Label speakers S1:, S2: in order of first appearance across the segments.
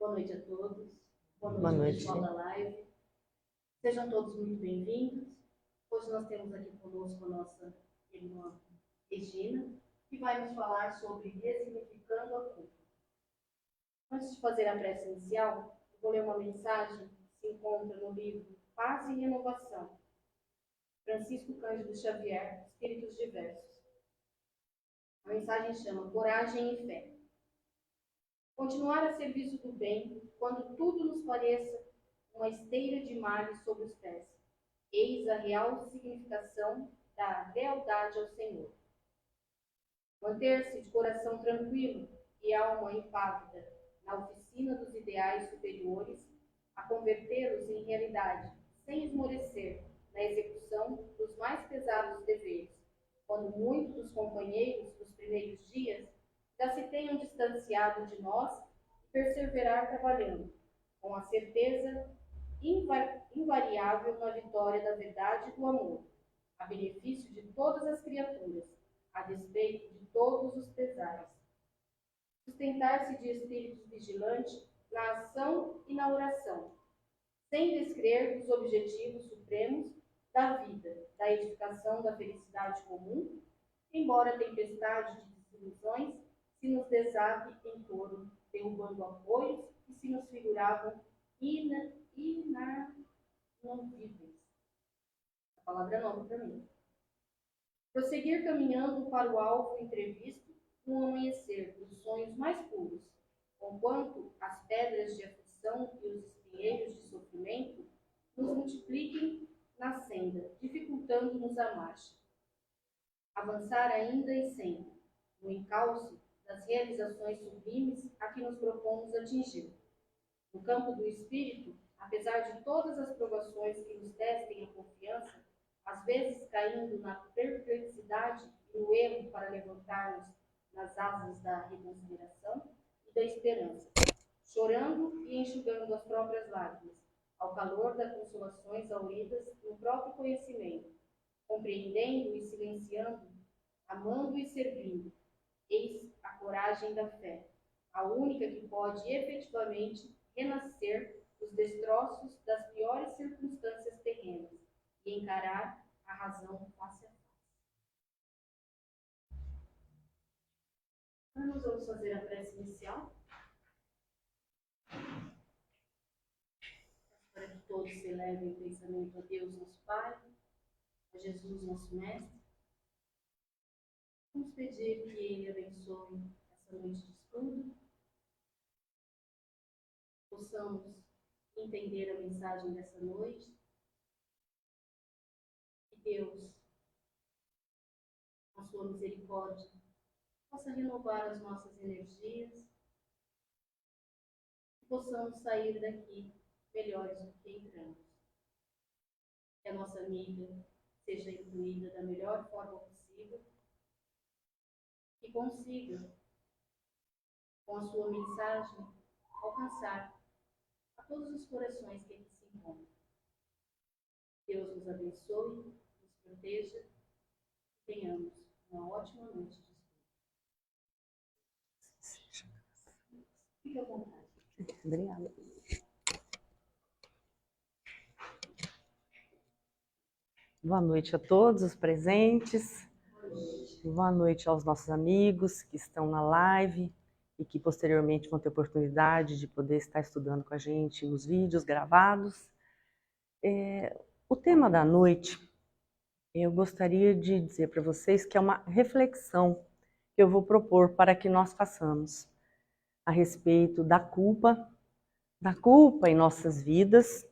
S1: Boa noite a todos.
S2: Boa noite,
S1: pessoal da live. Sejam todos muito bem-vindos. Hoje nós temos aqui conosco a nossa irmã Regina, que vai nos falar sobre ressignificando a culpa. Antes de fazer a prece inicial, eu vou ler uma mensagem que se encontra no livro Paz e Renovação, Francisco Cândido Xavier, Espíritos Diversos. A mensagem chama Coragem e Fé. Continuar a serviço do bem, quando tudo nos pareça uma esteira de males sobre os pés. Eis a real significação da lealdade ao Senhor. Manter-se de coração tranquilo e alma impávida na oficina dos ideais superiores, a convertê-los em realidade, sem esmorecer na execução dos mais pesados deveres, quando muitos dos companheiros dos primeiros dias já se tenham distanciado de nós, e perseverar trabalhando, com a certeza invariável na vitória da verdade e do amor, a benefício de todas as criaturas, a despeito de todos os pesares. Sustentar-se de espírito vigilante na ação e na oração, sem descrer dos objetivos supremos da vida, da edificação da felicidade comum, embora a tempestade de desilusões se nos desabe em torno, derrubando apoios que se nos figuravam inamovíveis. A palavra é nova para mim. Prosseguir caminhando para o alvo entrevisto no amanhecer dos sonhos mais puros, conquanto as pedras de aflição e os espinheiros de sofrimento nos multipliquem na senda, dificultando-nos a marcha. Avançar ainda e sempre, no encalço das realizações sublimes a que nos propomos atingir. No campo do espírito, apesar de todas as provações que nos testem a confiança, às vezes caindo na perplexidade e no erro para levantar-nos nas asas da reconsideração e da esperança, chorando e enxugando as próprias lágrimas, ao calor das consolações auridas no próprio conhecimento, compreendendo e silenciando, amando e servindo. Eis a coragem da fé, a única que pode efetivamente renascer dos destroços das piores circunstâncias terrenas e encarar a razão face a face. Agora nós vamos fazer a prece inicial, para que todos se elevem em pensamento a Deus, nosso Pai, a Jesus, nosso Mestre. Vamos pedir que Ele abençoe essa noite de estudo, possamos entender a mensagem dessa noite, que Deus, com a sua misericórdia, possa renovar as nossas energias e possamos sair daqui melhores do que entramos. Que a nossa amiga seja incluída da melhor forma possível e consiga, com a sua mensagem, alcançar a todos os corações que aqui se encontram. Deus nos abençoe, nos proteja e tenhamos uma ótima noite de estudo. Fique à vontade.
S2: Obrigada. Boa noite a todos os presentes. Boa noite aos nossos amigos que estão na live e que posteriormente vão ter oportunidade de poder estar estudando com a gente os vídeos gravados. O tema da noite, eu gostaria de dizer para vocês que é uma reflexão que eu vou propor para que nós façamos a respeito da culpa em nossas vidas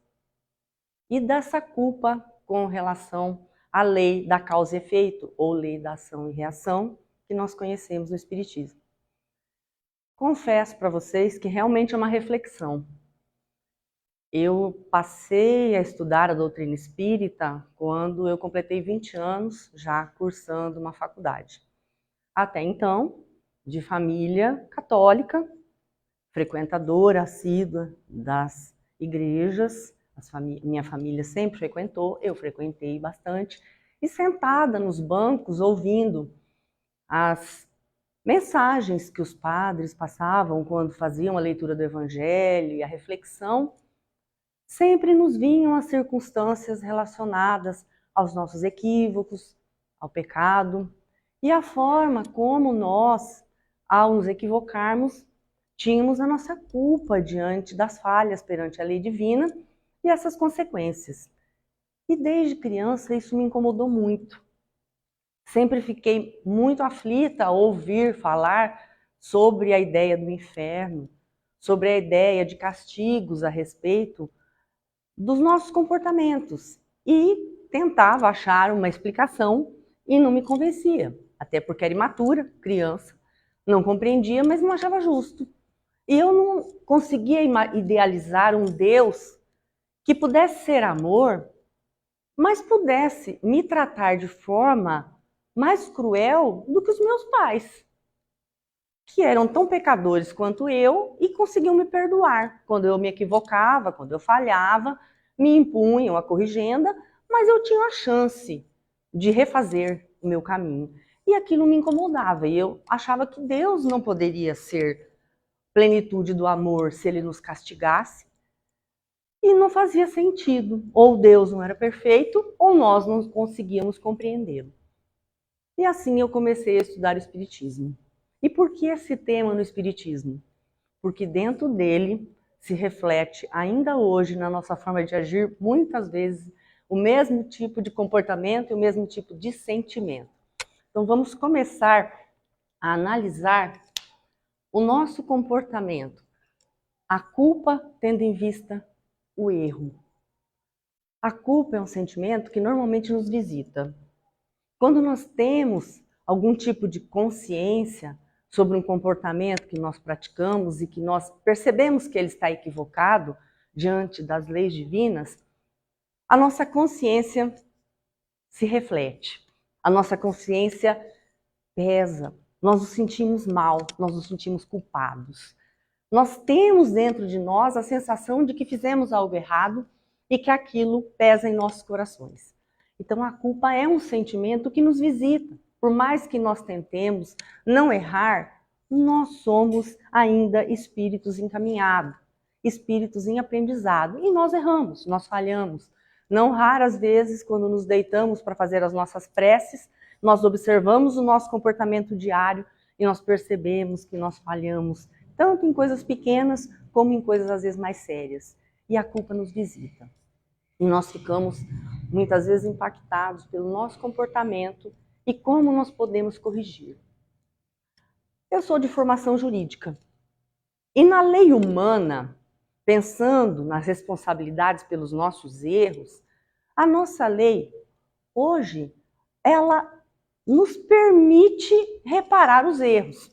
S2: e dessa culpa com relação à lei da causa e efeito, ou lei da ação e reação, que nós conhecemos no Espiritismo. Confesso para vocês que realmente é uma reflexão. Eu passei a estudar a doutrina espírita quando eu completei 20 anos, já cursando uma faculdade. Até então, de família católica, frequentadora assídua das igrejas, minha família sempre frequentou, eu frequentei bastante, e sentada nos bancos ouvindo as mensagens que os padres passavam quando faziam a leitura do Evangelho e a reflexão, sempre nos vinham as circunstâncias relacionadas aos nossos equívocos, ao pecado, e a forma como nós, ao nos equivocarmos, tínhamos a nossa culpa diante das falhas perante a lei divina e essas consequências. E desde criança isso me incomodou muito. Sempre fiquei muito aflita ao ouvir falar sobre a ideia do inferno, sobre a ideia de castigos a respeito dos nossos comportamentos. E tentava achar uma explicação e não me convencia. Até porque era imatura, criança, não compreendia, mas não achava justo. E eu não conseguia idealizar um Deus que pudesse ser amor, mas pudesse me tratar de forma mais cruel do que os meus pais, que eram tão pecadores quanto eu e conseguiam me perdoar. Quando eu me equivocava, quando eu falhava, me impunham a corrigenda, mas eu tinha a chance de refazer o meu caminho. E aquilo me incomodava, e eu achava que Deus não poderia ser plenitude do amor se Ele nos castigasse, e não fazia sentido. Ou Deus não era perfeito, ou nós não conseguíamos compreendê-lo. E assim eu comecei a estudar o Espiritismo. E por que esse tema no Espiritismo? Porque dentro dele se reflete ainda hoje na nossa forma de agir, muitas vezes, o mesmo tipo de comportamento e o mesmo tipo de sentimento. Então vamos começar a analisar o nosso comportamento, a culpa tendo em vista o erro. A culpa é um sentimento que normalmente nos visita. Quando nós temos algum tipo de consciência sobre um comportamento que nós praticamos e que nós percebemos que ele está equivocado diante das leis divinas, a nossa consciência se reflete, a nossa consciência pesa, nós nos sentimos mal, nós nos sentimos culpados. Nós temos dentro de nós a sensação de que fizemos algo errado e que aquilo pesa em nossos corações. Então a culpa é um sentimento que nos visita. Por mais que nós tentemos não errar, nós somos ainda espíritos encaminhados, espíritos em aprendizado. E nós erramos, nós falhamos. Não raras vezes, quando nos deitamos para fazer as nossas preces, nós observamos o nosso comportamento diário e nós percebemos que nós falhamos, tanto em coisas pequenas como em coisas às vezes mais sérias. E a culpa nos visita. E nós ficamos muitas vezes impactados pelo nosso comportamento e como nós podemos corrigir. Eu sou de formação jurídica. E na lei humana, pensando nas responsabilidades pelos nossos erros, a nossa lei, hoje, ela nos permite reparar os erros.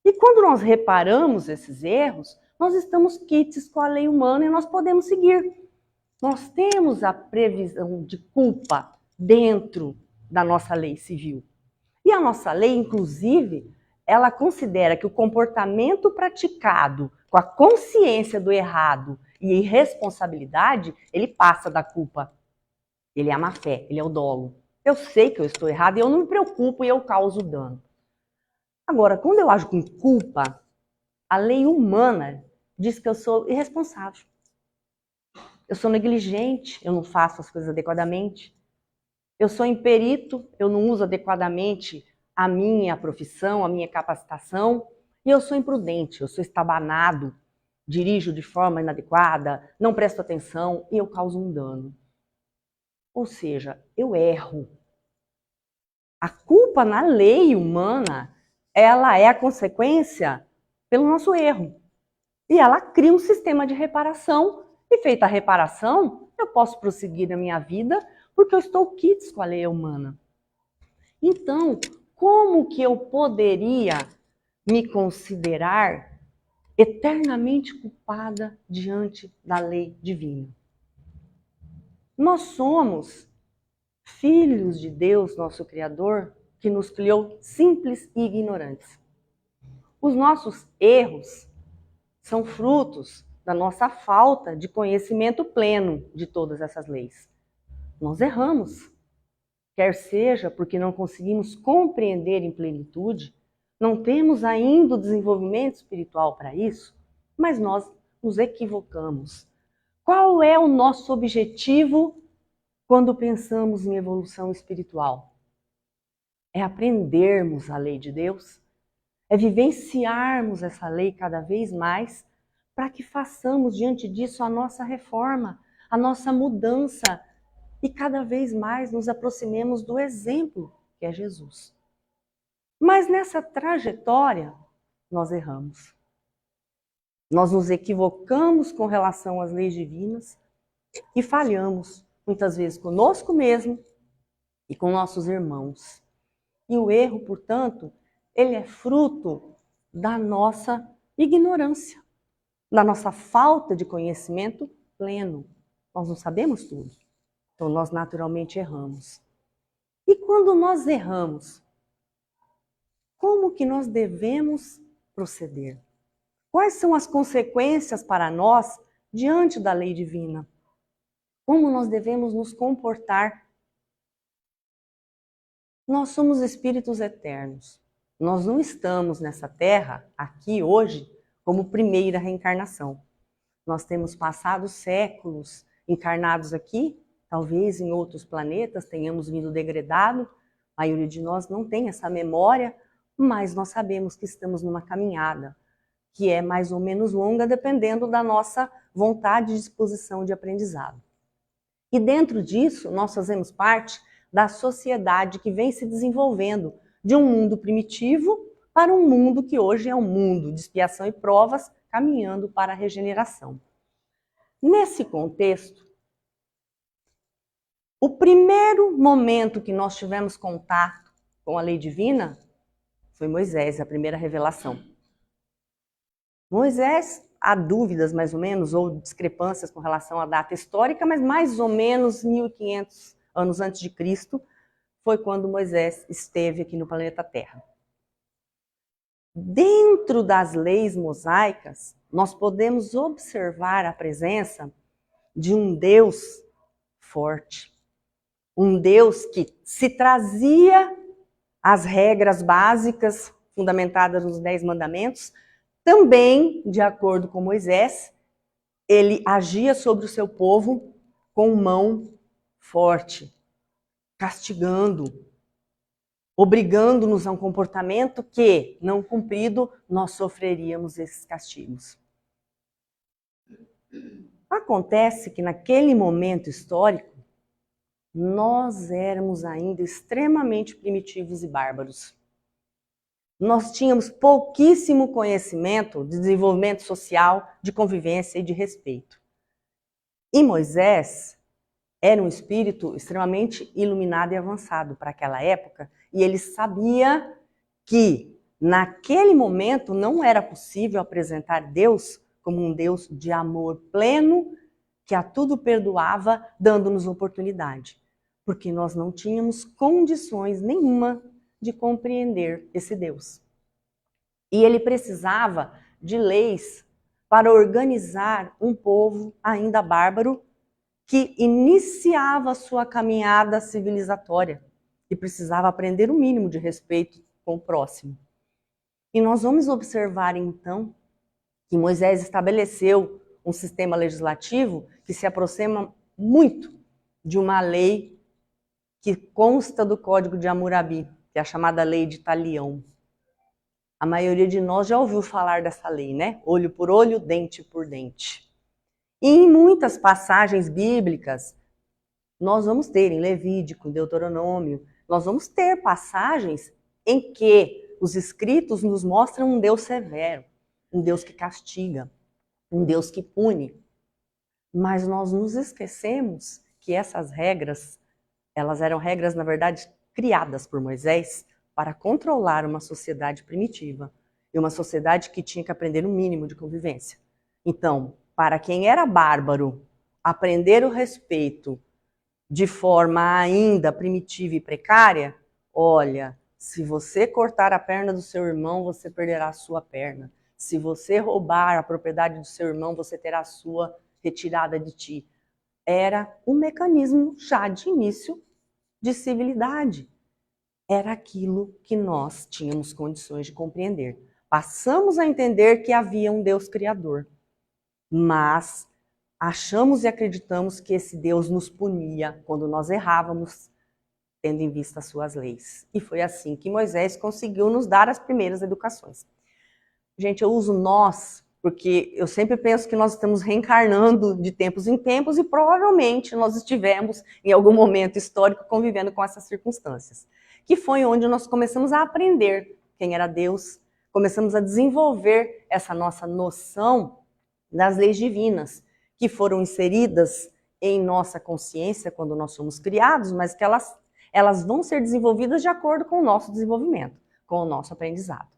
S2: E quando nós reparamos esses erros, nós estamos quites com a lei humana e nós podemos seguir. Nós temos a previsão de culpa dentro da nossa lei civil. E a nossa lei, inclusive, ela considera que o comportamento praticado com a consciência do errado e irresponsabilidade, ele passa da culpa. Ele é a má-fé, ele é o dolo. Eu sei que eu estou errado e eu não me preocupo e eu causo dano. Agora, quando eu ajo com culpa, a lei humana diz que eu sou irresponsável. Eu sou negligente, eu não faço as coisas adequadamente. Eu sou imperito, eu não uso adequadamente a minha profissão, a minha capacitação. E eu sou imprudente, eu sou estabanado, dirijo de forma inadequada, não presto atenção e eu causo um dano. Ou seja, eu erro. A culpa na lei humana, ela é a consequência pelo nosso erro. E ela cria um sistema de reparação. E feita a reparação, eu posso prosseguir na minha vida porque eu estou quites com a lei humana. Então, como que eu poderia me considerar eternamente culpada diante da lei divina? Nós somos filhos de Deus, nosso Criador, que nos criou simples e ignorantes. Os nossos erros são frutos da nossa falta de conhecimento pleno de todas essas leis. Nós erramos, quer seja porque não conseguimos compreender em plenitude Não temos ainda o desenvolvimento espiritual para isso, mas nós nos equivocamos. Qual é o nosso objetivo quando pensamos em evolução espiritual? É aprendermos a lei de Deus, é vivenciarmos essa lei cada vez mais, para que façamos diante disso a nossa reforma, a nossa mudança, e cada vez mais nos aproximemos do exemplo que é Jesus. Mas nessa trajetória, nós erramos. Nós nos equivocamos com relação às leis divinas e falhamos, muitas vezes conosco mesmo e com nossos irmãos. E o erro, portanto, ele é fruto da nossa ignorância, da nossa falta de conhecimento pleno. Nós não sabemos tudo, então nós naturalmente erramos. E quando nós erramos, como que nós devemos proceder? Quais são as consequências para nós diante da lei divina? Como nós devemos nos comportar? Nós somos espíritos eternos. Nós não estamos nessa terra, aqui hoje, como primeira reencarnação. Nós temos passado séculos encarnados aqui, talvez em outros planetas tenhamos vindo degradado. A maioria de nós não tem essa memória, mas nós sabemos que estamos numa caminhada, que é mais ou menos longa, dependendo da nossa vontade e disposição de aprendizado. E dentro disso, nós fazemos parte da sociedade que vem se desenvolvendo de um mundo primitivo para um mundo que hoje é um mundo de expiação e provas, caminhando para a regeneração. Nesse contexto, o primeiro momento que nós tivemos contato com a lei divina foi Moisés, a primeira revelação. Moisés, há dúvidas mais ou menos, ou discrepâncias com relação à data histórica, mas mais ou menos 1500 anos antes de Cristo, foi quando Moisés esteve aqui no planeta Terra. Dentro das leis mosaicas, nós podemos observar a presença de um Deus forte, um Deus que se trazia as regras básicas fundamentadas nos 10 mandamentos. Também, de acordo com Moisés, ele agia sobre o seu povo com mão forte, castigando, obrigando-nos a um comportamento que, não cumprido, nós sofreríamos esses castigos. Acontece que naquele momento histórico, nós éramos ainda extremamente primitivos e bárbaros. Nós tínhamos pouquíssimo conhecimento de desenvolvimento social, de convivência e de respeito. E Moisés era um espírito extremamente iluminado e avançado para aquela época, e ele sabia que naquele momento não era possível apresentar Deus como um Deus de amor pleno, que a tudo perdoava, dando-nos oportunidade, porque nós não tínhamos condições nenhuma de compreender esse Deus. E ele precisava de leis para organizar um povo ainda bárbaro que iniciava a sua caminhada civilizatória e precisava aprender o mínimo de respeito com o próximo. E nós vamos observar então que Moisés estabeleceu um sistema legislativo que se aproxima muito de uma lei que consta do Código de Hammurabi, que é a chamada Lei de Talião. A maioria de nós já ouviu falar dessa lei, né? Olho por olho, dente por dente. E em muitas passagens bíblicas, nós vamos ter, em Levítico, em Deuteronômio, nós vamos ter passagens em que os escritos nos mostram um Deus severo, um Deus que castiga, um Deus que pune. Mas nós nos esquecemos que essas regras, elas eram regras, na verdade, criadas por Moisés para controlar uma sociedade primitiva e uma sociedade que tinha que aprender o mínimo de convivência. Então, para quem era bárbaro, aprender o respeito de forma ainda primitiva e precária, olha, se você cortar a perna do seu irmão, você perderá a sua perna. Se você roubar a propriedade do seu irmão, você terá a sua retirada de ti. Era um mecanismo já de início de civilidade. era aquilo que nós tínhamos condições de compreender. Passamos a entender que havia um Deus criador, mas achamos e acreditamos que esse Deus nos punia quando nós errávamos, tendo em vista as suas leis. E foi assim que Moisés conseguiu nos dar as primeiras educações. Gente, eu uso nós, porque eu sempre penso que nós estamos reencarnando de tempos em tempos e provavelmente nós estivemos em algum momento histórico convivendo com essas circunstâncias. Que foi onde nós começamos a aprender quem era Deus, começamos a desenvolver essa nossa noção das leis divinas, que foram inseridas em nossa consciência quando nós somos criados, mas que elas vão ser desenvolvidas de acordo com o nosso desenvolvimento, com o nosso aprendizado.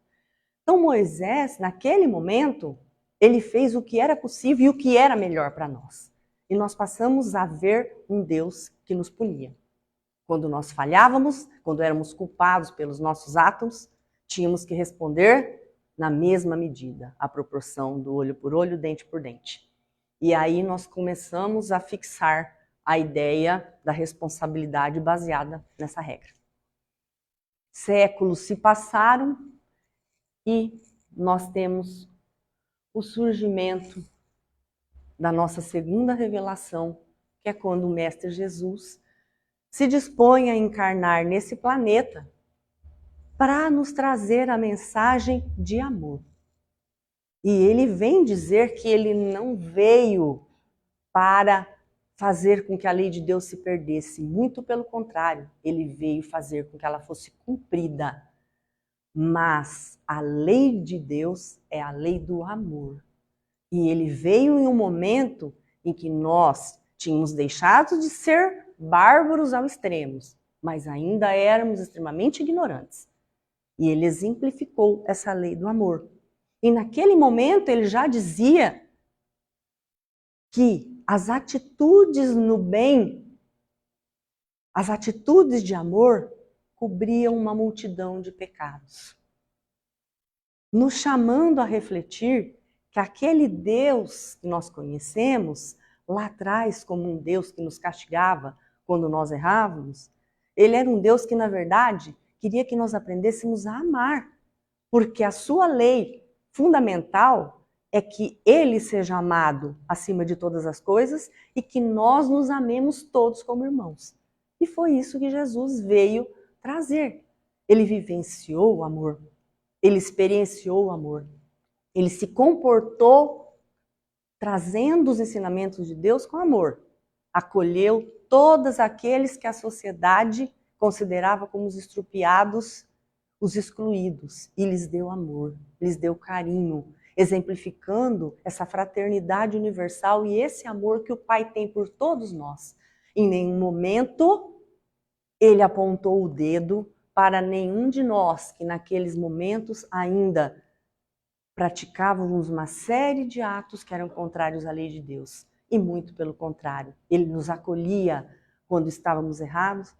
S2: Então Moisés, naquele momento, ele fez o que era possível e o que era melhor para nós. E nós passamos a ver um Deus que nos punia. Quando nós falhávamos, quando éramos culpados pelos nossos atos, tínhamos que responder na mesma medida, a proporção do olho por olho, dente por dente. E aí nós começamos a fixar a ideia da responsabilidade baseada nessa regra. Séculos se passaram e nós temos o surgimento da nossa segunda revelação, que é quando o Mestre Jesus se dispõe a encarnar nesse planeta para nos trazer a mensagem de amor. E ele vem dizer que ele não veio para fazer com que a lei de Deus se perdesse, muito pelo contrário, ele veio fazer com que ela fosse cumprida. Mas a lei de Deus é a lei do amor. E ele veio em um momento em que nós tínhamos deixado de ser bárbaros ao extremo, mas ainda éramos extremamente ignorantes. E ele exemplificou essa lei do amor. E naquele momento ele já dizia que as atitudes no bem, as atitudes de amor, cobriam uma multidão de pecados, nos chamando a refletir que aquele Deus que nós conhecemos lá atrás como um Deus que nos castigava quando nós errávamos, ele era um Deus que, na verdade, queria que nós aprendêssemos a amar, porque a sua lei fundamental é que ele seja amado acima de todas as coisas e que nós nos amemos todos como irmãos. E foi isso que Jesus veio trazer. Ele vivenciou o amor, ele experienciou o amor, ele se comportou trazendo os ensinamentos de Deus com amor. Acolheu todos aqueles que a sociedade considerava como os estrupiados, os excluídos, e lhes deu amor, lhes deu carinho, exemplificando essa fraternidade universal e esse amor que o Pai tem por todos nós. Em nenhum momento ele apontou o dedo para nenhum de nós que naqueles momentos ainda praticávamos uma série de atos que eram contrários à lei de Deus. E muito pelo contrário, ele nos acolhia quando estávamos errados,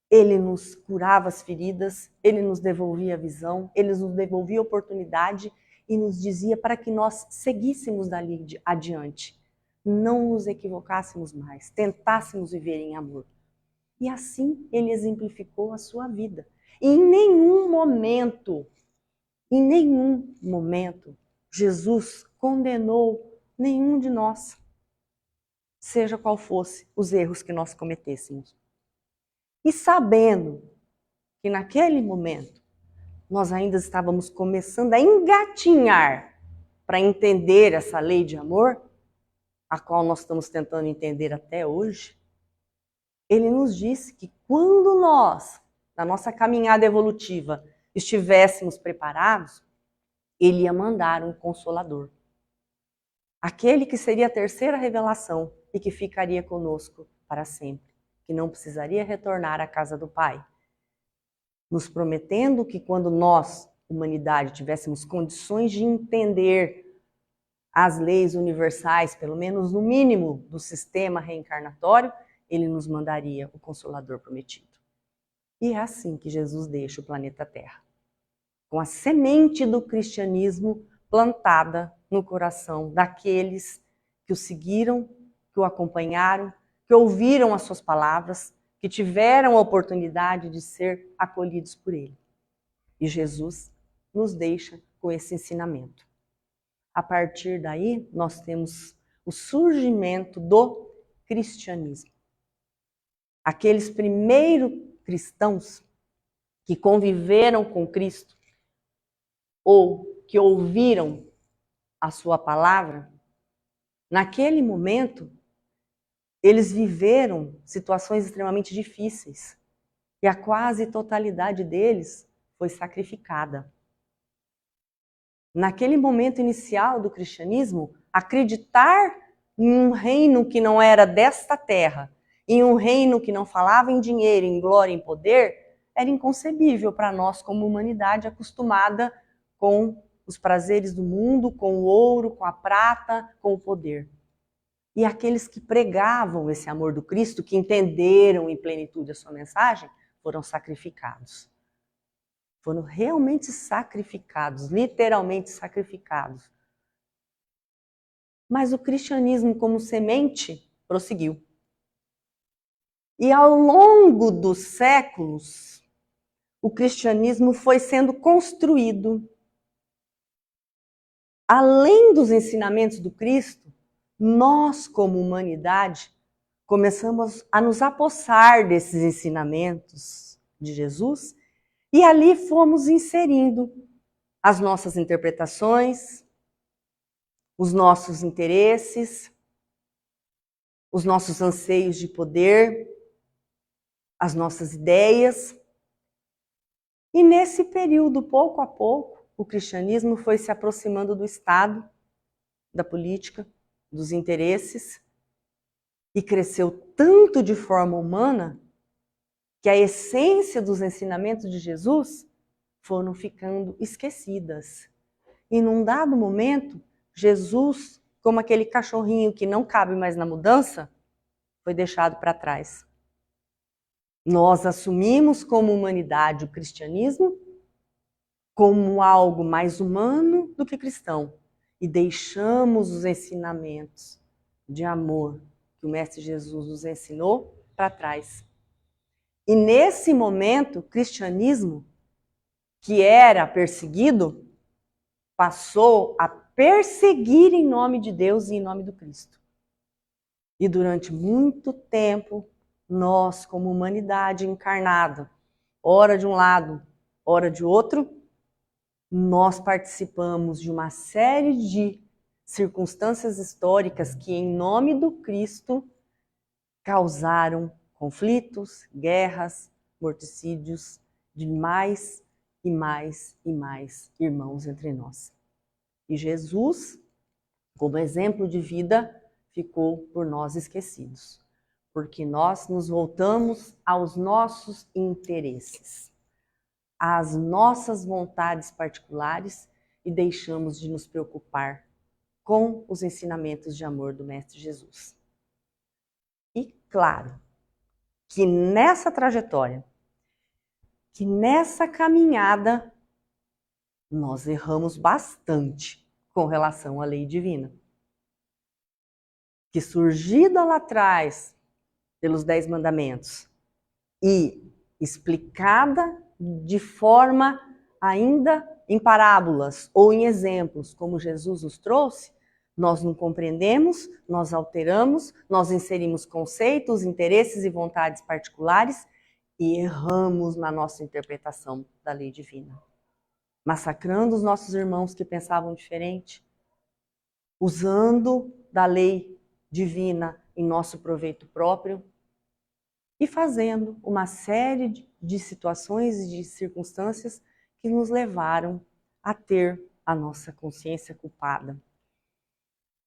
S2: ele nos curava as feridas, ele nos devolvia a visão, ele nos devolvia a oportunidade e nos dizia para que nós seguíssemos dali adiante, não nos equivocássemos mais, tentássemos viver em amor. E assim ele exemplificou a sua vida. E em nenhum momento, Jesus condenou nenhum de nós, seja qual fosse os erros que nós cometêssemos. E sabendo que naquele momento nós ainda estávamos começando a engatinhar para entender essa lei de amor, a qual nós estamos tentando entender até hoje, ele nos disse que quando nós, na nossa caminhada evolutiva, estivéssemos preparados, ele ia mandar um consolador. Aquele que seria a terceira revelação e que ficaria conosco para sempre, que não precisaria retornar à casa do Pai, nos prometendo que quando nós, humanidade, tivéssemos condições de entender as leis universais, pelo menos no mínimo do sistema reencarnatório, ele nos mandaria o Consolador prometido. E é assim que Jesus deixa o planeta Terra, com a semente do cristianismo plantada no coração daqueles que o seguiram, que o acompanharam, que ouviram as suas palavras, que tiveram a oportunidade de ser acolhidos por Ele. E Jesus nos deixa com esse ensinamento. A partir daí, nós temos o surgimento do cristianismo. Aqueles primeiros cristãos que conviveram com Cristo ou que ouviram a sua palavra, naquele momento, eles viveram situações extremamente difíceis e a quase totalidade deles foi sacrificada. Naquele momento inicial do cristianismo, acreditar em um reino que não era desta terra, em um reino que não falava em dinheiro, em glória, em poder, era inconcebível para nós como humanidade acostumada com os prazeres do mundo, com o ouro, com a prata, com o poder. E aqueles que pregavam esse amor do Cristo, que entenderam em plenitude a sua mensagem, foram sacrificados. Foram realmente sacrificados, literalmente sacrificados. Mas o cristianismo como semente prosseguiu. E ao longo dos séculos, o cristianismo foi sendo construído. Além dos ensinamentos do Cristo, nós, como humanidade, começamos a nos apossar desses ensinamentos de Jesus e ali fomos inserindo as nossas interpretações, os nossos interesses, os nossos anseios de poder, as nossas ideias. E nesse período, pouco a pouco, o cristianismo foi se aproximando do Estado, da política, dos interesses, e cresceu tanto de forma humana que a essência dos ensinamentos de Jesus foram ficando esquecidas. E num dado momento, Jesus, como aquele cachorrinho que não cabe mais na mudança, foi deixado para trás. Nós assumimos como humanidade o cristianismo como algo mais humano do que cristão e deixamos os ensinamentos de amor que o Mestre Jesus nos ensinou para trás. E nesse momento, o cristianismo, que era perseguido, passou a perseguir em nome de Deus e em nome do Cristo. E durante muito tempo, nós, como humanidade encarnada, ora de um lado, ora de outro, nós participamos de uma série de circunstâncias históricas que, em nome do Cristo, causaram conflitos, guerras, morticídios de mais e mais e mais irmãos entre nós. E Jesus, como exemplo de vida, ficou por nós esquecidos, porque nós nos voltamos aos nossos interesses, às nossas vontades particulares e deixamos de nos preocupar com os ensinamentos de amor do Mestre Jesus. E claro, que nessa trajetória, que nessa caminhada, nós erramos bastante com relação à lei divina. Que surgida lá atrás pelos 10 mandamentos e explicada de forma ainda em parábolas ou em exemplos, como Jesus nos trouxe, nós não compreendemos, nós alteramos, nós inserimos conceitos, interesses e vontades particulares e erramos na nossa interpretação da lei divina. Massacrando os nossos irmãos que pensavam diferente, usando da lei divina em nosso proveito próprio e fazendo uma série de situações e de circunstâncias que nos levaram a ter a nossa consciência culpada.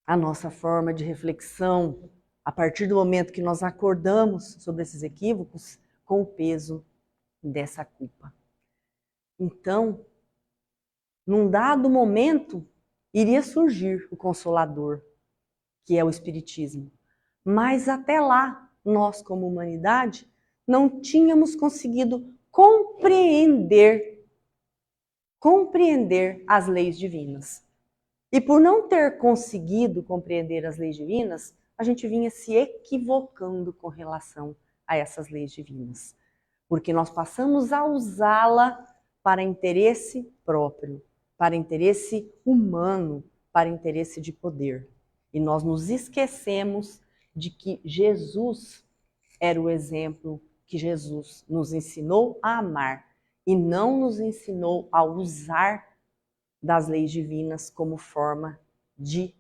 S2: A nossa forma de reflexão, a partir do momento que nós acordamos sobre esses equívocos, com o peso dessa culpa. Então, num dado momento, iria surgir o Consolador, que é o Espiritismo. Mas até lá, nós como humanidade, não tínhamos conseguido compreender as leis divinas. E por não ter conseguido compreender as leis divinas, a gente vinha se equivocando com relação a essas leis divinas, porque nós passamos a usá-la para interesse próprio, para interesse humano, para interesse de poder. E nós nos esquecemos de que Jesus era o exemplo que Jesus nos ensinou a amar e não nos ensinou a usar das leis divinas como forma de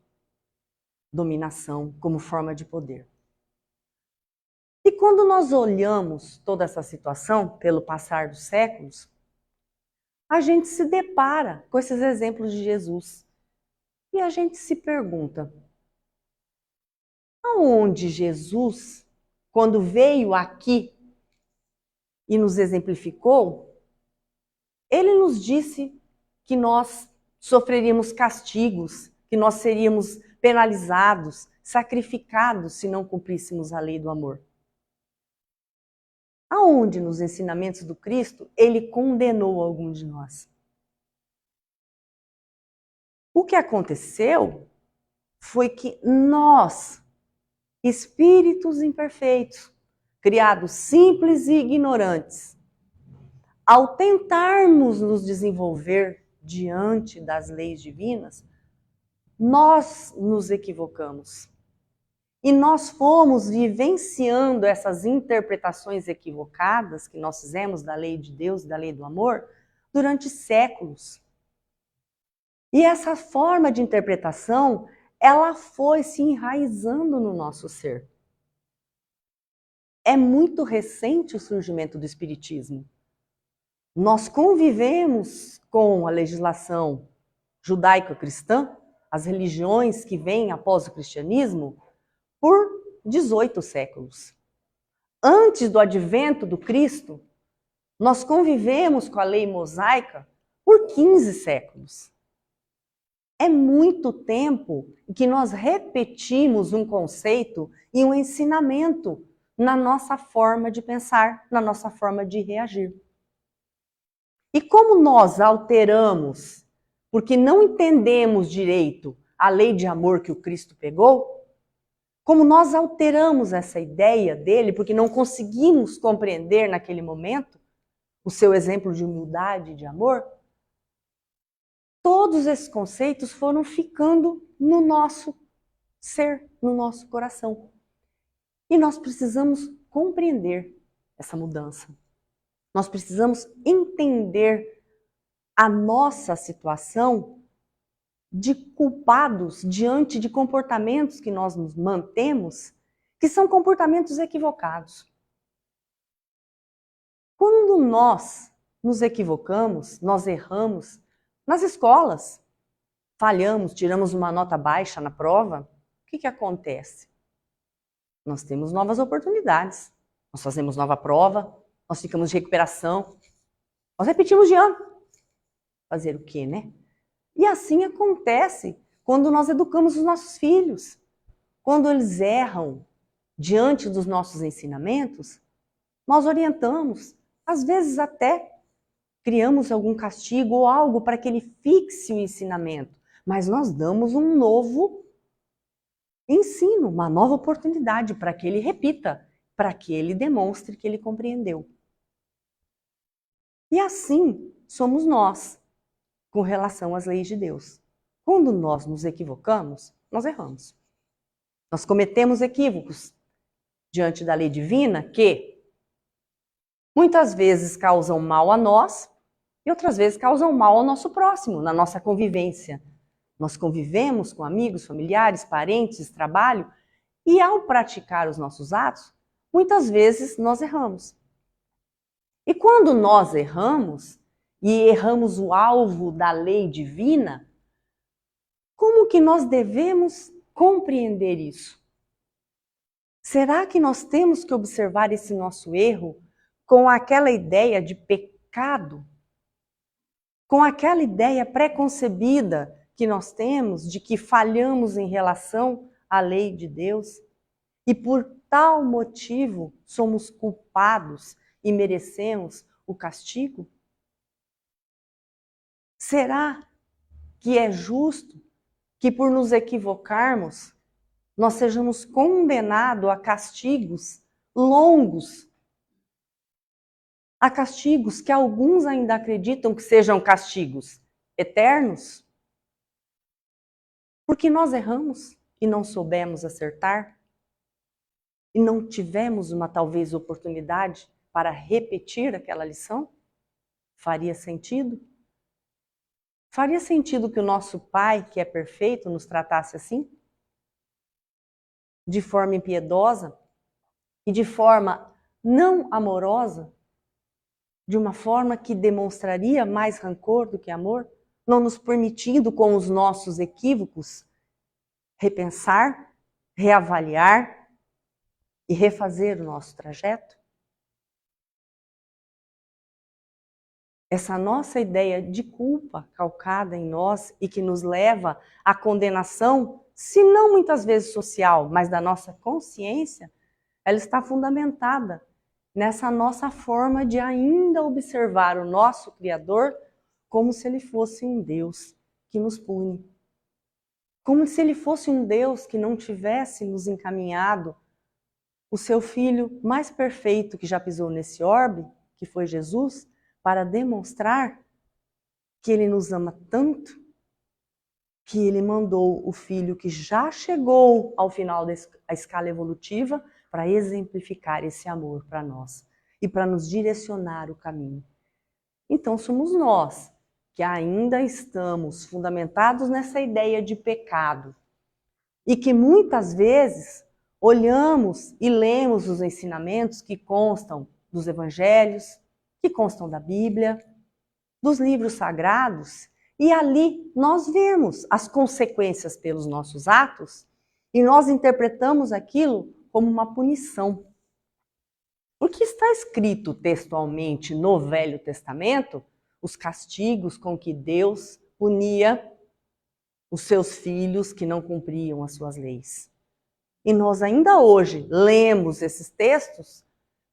S2: dominação, como forma de poder. E quando nós olhamos toda essa situação pelo passar dos séculos, a gente se depara com esses exemplos de Jesus. E a gente se pergunta, aonde Jesus, quando veio aqui e nos exemplificou, ele nos disse que nós sofreríamos castigos, que nós seríamos penalizados, sacrificados se não cumpríssemos a lei do amor. Aonde nos ensinamentos do Cristo ele condenou algum de nós? O que aconteceu foi que nós, espíritos imperfeitos, criados simples e ignorantes, ao tentarmos nos desenvolver diante das leis divinas, nós nos equivocamos. E nós fomos vivenciando essas interpretações equivocadas que nós fizemos da lei de Deus, da lei do amor, durante séculos. E essa forma de interpretação, ela foi se enraizando no nosso ser. É muito recente o surgimento do Espiritismo. Nós convivemos com a legislação judaico-cristã, as religiões que vêm após o cristianismo, por 18 séculos. Antes do advento do Cristo, nós convivemos com a lei mosaica por 15 séculos. É muito tempo que nós repetimos um conceito e um ensinamento na nossa forma de pensar, na nossa forma de reagir. E como nós alteramos, porque não entendemos direito a lei de amor que o Cristo pegou, como nós alteramos essa ideia dele, porque não conseguimos compreender naquele momento o seu exemplo de humildade e de amor, todos esses conceitos foram ficando no nosso ser, no nosso coração. E nós precisamos compreender essa mudança. Nós precisamos entender a nossa situação de culpados diante de comportamentos que nós nos mantemos, que são comportamentos equivocados. Quando nós nos equivocamos, nós erramos nas escolas, falhamos, tiramos uma nota baixa na prova, o que acontece? Nós temos novas oportunidades, nós fazemos nova prova, nós ficamos de recuperação, nós repetimos de ano. Fazer o quê, né? E assim acontece quando nós educamos os nossos filhos. Quando eles erram diante dos nossos ensinamentos, nós orientamos, às vezes até criamos algum castigo ou algo para que ele fixe o ensinamento, mas nós damos um novo ensino, uma nova oportunidade para que ele repita, para que ele demonstre que ele compreendeu. E assim somos nós com relação às leis de Deus. Quando nós nos equivocamos, nós erramos. Nós cometemos equívocos diante da lei divina que muitas vezes causam mal a nós e outras vezes causam mal ao nosso próximo, na nossa convivência. Nós convivemos com amigos, familiares, parentes, trabalho, e ao praticar os nossos atos, muitas vezes nós erramos. E quando nós erramos, e erramos o alvo da lei divina, como que nós devemos compreender isso? Será que nós temos que observar esse nosso erro com aquela ideia de pecado? Com aquela ideia pré-concebida que nós temos de que falhamos em relação à lei de Deus? E por tal motivo somos culpados e merecemos o castigo? Será que é justo que por nos equivocarmos nós sejamos condenados a castigos longos. Há castigos que alguns ainda acreditam que sejam castigos eternos, porque nós erramos e não soubemos acertar, e não tivemos uma talvez oportunidade para repetir aquela lição. Faria sentido? Faria sentido que o nosso Pai, que é perfeito, nos tratasse assim? De forma impiedosa e de forma não amorosa? De uma forma que demonstraria mais rancor do que amor? Não nos permitindo, com os nossos equívocos, repensar, reavaliar e refazer o nosso trajeto? Essa nossa ideia de culpa calcada em nós e que nos leva à condenação, se não muitas vezes social, mas da nossa consciência, ela está fundamentada nessa nossa forma de ainda observar o nosso Criador como se ele fosse um Deus que nos pune. Como se ele fosse um Deus que não tivesse nos encaminhado o seu Filho mais perfeito que já pisou nesse orbe, que foi Jesus, para demonstrar que ele nos ama tanto, que ele mandou o Filho que já chegou ao final da escala evolutiva para exemplificar esse amor para nós e para nos direcionar o caminho. Então somos nós que ainda estamos fundamentados nessa ideia de pecado e que muitas vezes olhamos e lemos os ensinamentos que constam dos evangelhos, que constam da Bíblia, dos livros sagrados, e ali nós vemos as consequências pelos nossos atos e nós interpretamos aquilo como uma punição. Porque está escrito textualmente no Velho Testamento os castigos com que Deus punia os seus filhos que não cumpriam as suas leis. E nós ainda hoje lemos esses textos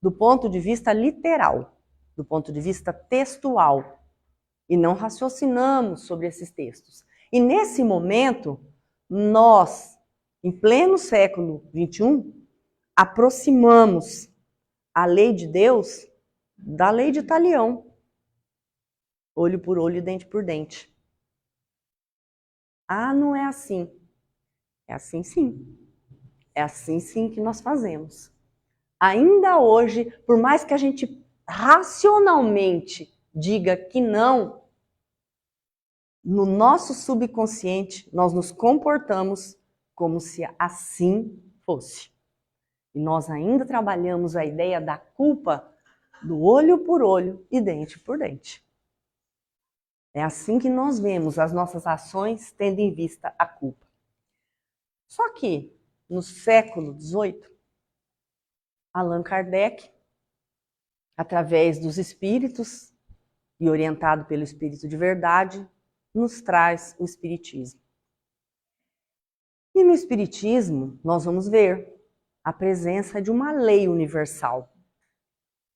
S2: do ponto de vista literal, do ponto de vista textual, e não raciocinamos sobre esses textos. E nesse momento, nós, em pleno século XXI, aproximamos a lei de Deus da lei de Talião. Olho por olho, dente por dente. Ah, não é assim. É assim sim. É assim sim que nós fazemos. Ainda hoje, por mais que a gente racionalmente diga que não, no nosso subconsciente nós nos comportamos como se assim fosse. E nós ainda trabalhamos a ideia da culpa do olho por olho e dente por dente. É assim que nós vemos as nossas ações tendo em vista a culpa. Só que, no século XVIII, Allan Kardec, através dos espíritos e orientado pelo Espírito de Verdade, nos traz o Espiritismo. E no Espiritismo, nós vamos ver a presença de uma lei universal,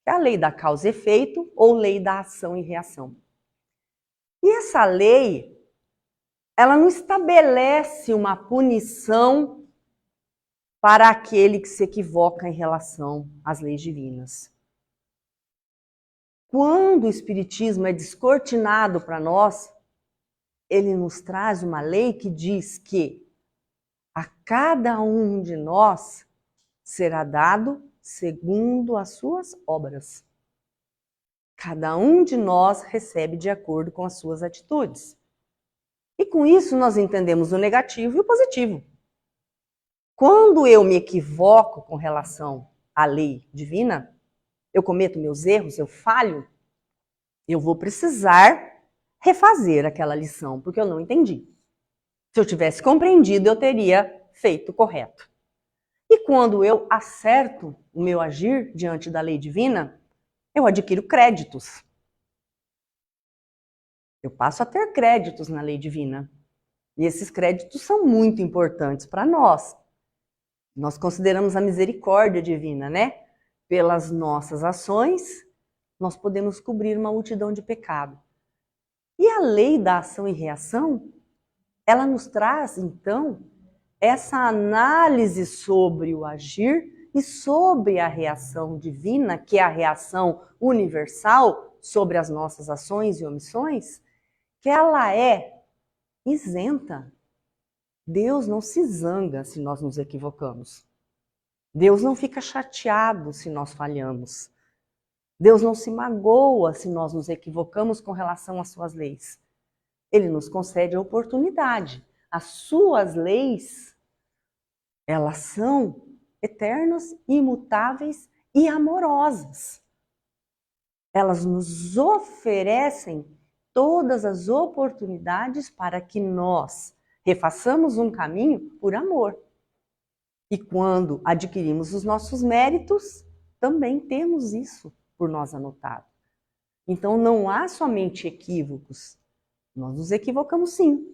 S2: que é a lei da causa e efeito ou lei da ação e reação. E essa lei, ela não estabelece uma punição para aquele que se equivoca em relação às leis divinas. Quando o Espiritismo é descortinado para nós, ele nos traz uma lei que diz que a cada um de nós será dado segundo as suas obras. Cada um de nós recebe de acordo com as suas atitudes. E com isso nós entendemos o negativo e o positivo. Quando eu me equivoco com relação à lei divina, eu cometo meus erros, eu falho, eu vou precisar refazer aquela lição, porque eu não entendi. Se eu tivesse compreendido, eu teria feito correto. E quando eu acerto o meu agir diante da lei divina, eu adquiro créditos. Eu passo a ter créditos na lei divina. E esses créditos são muito importantes para nós. Nós consideramos a misericórdia divina, né? Pelas nossas ações, nós podemos cobrir uma multidão de pecado. E a lei da ação e reação, ela nos traz, então, essa análise sobre o agir e sobre a reação divina, que é a reação universal sobre as nossas ações e omissões, que ela é isenta. Deus não se zanga se nós nos equivocamos. Deus não fica chateado se nós falhamos. Deus não se magoa se nós nos equivocamos com relação às suas leis. Ele nos concede a oportunidade. As suas leis, elas são eternas, imutáveis e amorosas. Elas nos oferecem todas as oportunidades para que nós refaçamos um caminho por amor. E quando adquirimos os nossos méritos, também temos isso por nós anotado. Então não há somente equívocos. Nós nos equivocamos sim.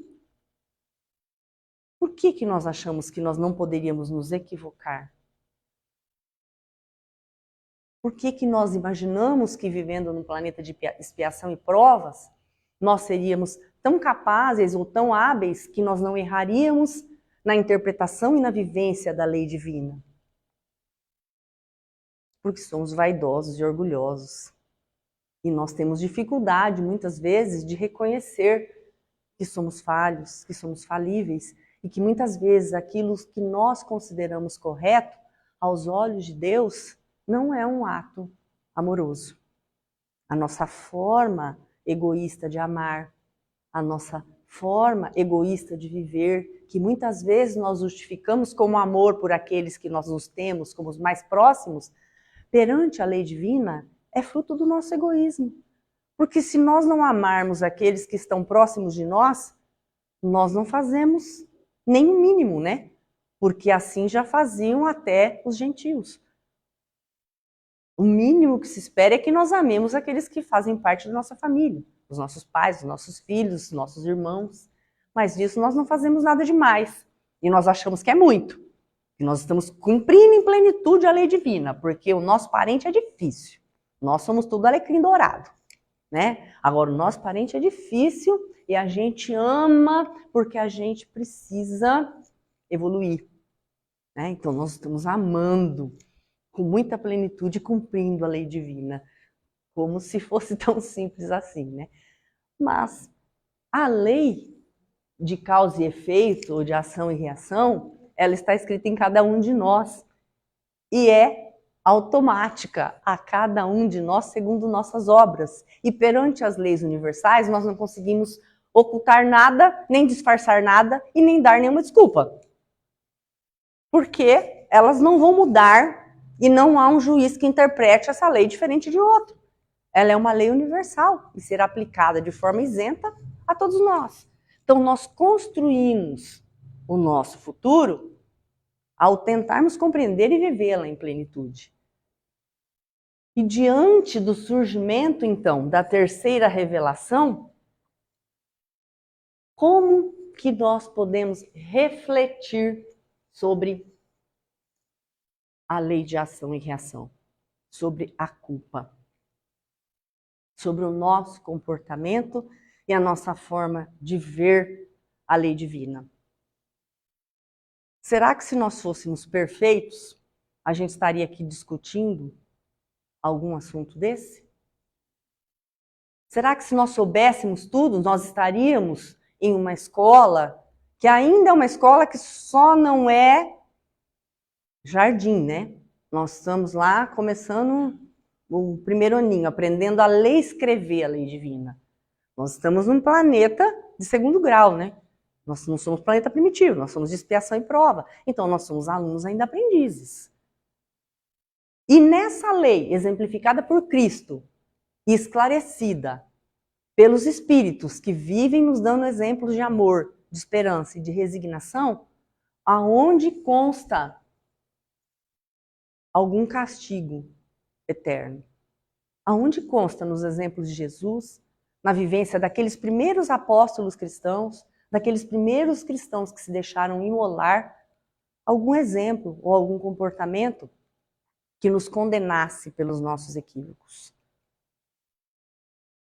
S2: Por que nós achamos que nós não poderíamos nos equivocar? Por que nós imaginamos que vivendo num planeta de expiação e provas, nós seríamos tão capazes ou tão hábeis que nós não erraríamos na interpretação e na vivência da lei divina? Porque somos vaidosos e orgulhosos. E nós temos dificuldade, muitas vezes, de reconhecer que somos falhos, que somos falíveis, e que muitas vezes aquilo que nós consideramos correto, aos olhos de Deus, não é um ato amoroso. A nossa forma egoísta de amar, a nossa forma egoísta de viver, que muitas vezes nós justificamos como amor por aqueles que nós nos temos como os mais próximos, perante a lei divina, é fruto do nosso egoísmo. Porque se nós não amarmos aqueles que estão próximos de nós, nós não fazemos nem o mínimo, né? Porque assim já faziam até os gentios. O mínimo que se espera é que nós amemos aqueles que fazem parte da nossa família, os nossos pais, os nossos filhos, os nossos irmãos. Mas disso nós não fazemos nada demais. E nós achamos que é muito. E nós estamos cumprindo em plenitude a lei divina, porque o nosso parente é difícil. Nós somos tudo alecrim dourado, né? Agora, o nosso parente é difícil e a gente ama porque a gente precisa evoluir, né? Então, nós estamos amando com muita plenitude, cumprindo a lei divina, como se fosse tão simples assim, né? Mas a lei de causa e efeito, ou de ação e reação, ela está escrita em cada um de nós e é automática a cada um de nós segundo nossas obras. E perante as leis universais, nós não conseguimos ocultar nada, nem disfarçar nada e nem dar nenhuma desculpa. Porque elas não vão mudar e não há um juiz que interprete essa lei diferente de outro. Ela é uma lei universal e será aplicada de forma isenta a todos nós. Então nós construímos o nosso futuro ao tentarmos compreender e vivê-la em plenitude. E diante do surgimento, então, da terceira revelação, como que nós podemos refletir sobre a lei de ação e reação, sobre a culpa, sobre o nosso comportamento e a nossa forma de ver a lei divina? Será que se nós fôssemos perfeitos, a gente estaria aqui discutindo algum assunto desse? Será que se nós soubéssemos tudo, nós estaríamos em uma escola que ainda é uma escola que só não é jardim, né? Nós estamos lá começando o primeiro aninho, aprendendo a ler e escrever a lei divina. Nós estamos num planeta de segundo grau, né? Nós não somos planeta primitivo, nós somos de expiação e prova. Então, nós somos alunos ainda aprendizes. E nessa lei, exemplificada por Cristo e esclarecida pelos Espíritos que vivem nos dando exemplos de amor, de esperança e de resignação, aonde consta algum castigo eterno? Aonde consta nos exemplos de Jesus, na vivência daqueles primeiros apóstolos cristãos, daqueles primeiros cristãos que se deixaram imolar, algum exemplo ou algum comportamento que nos condenasse pelos nossos equívocos?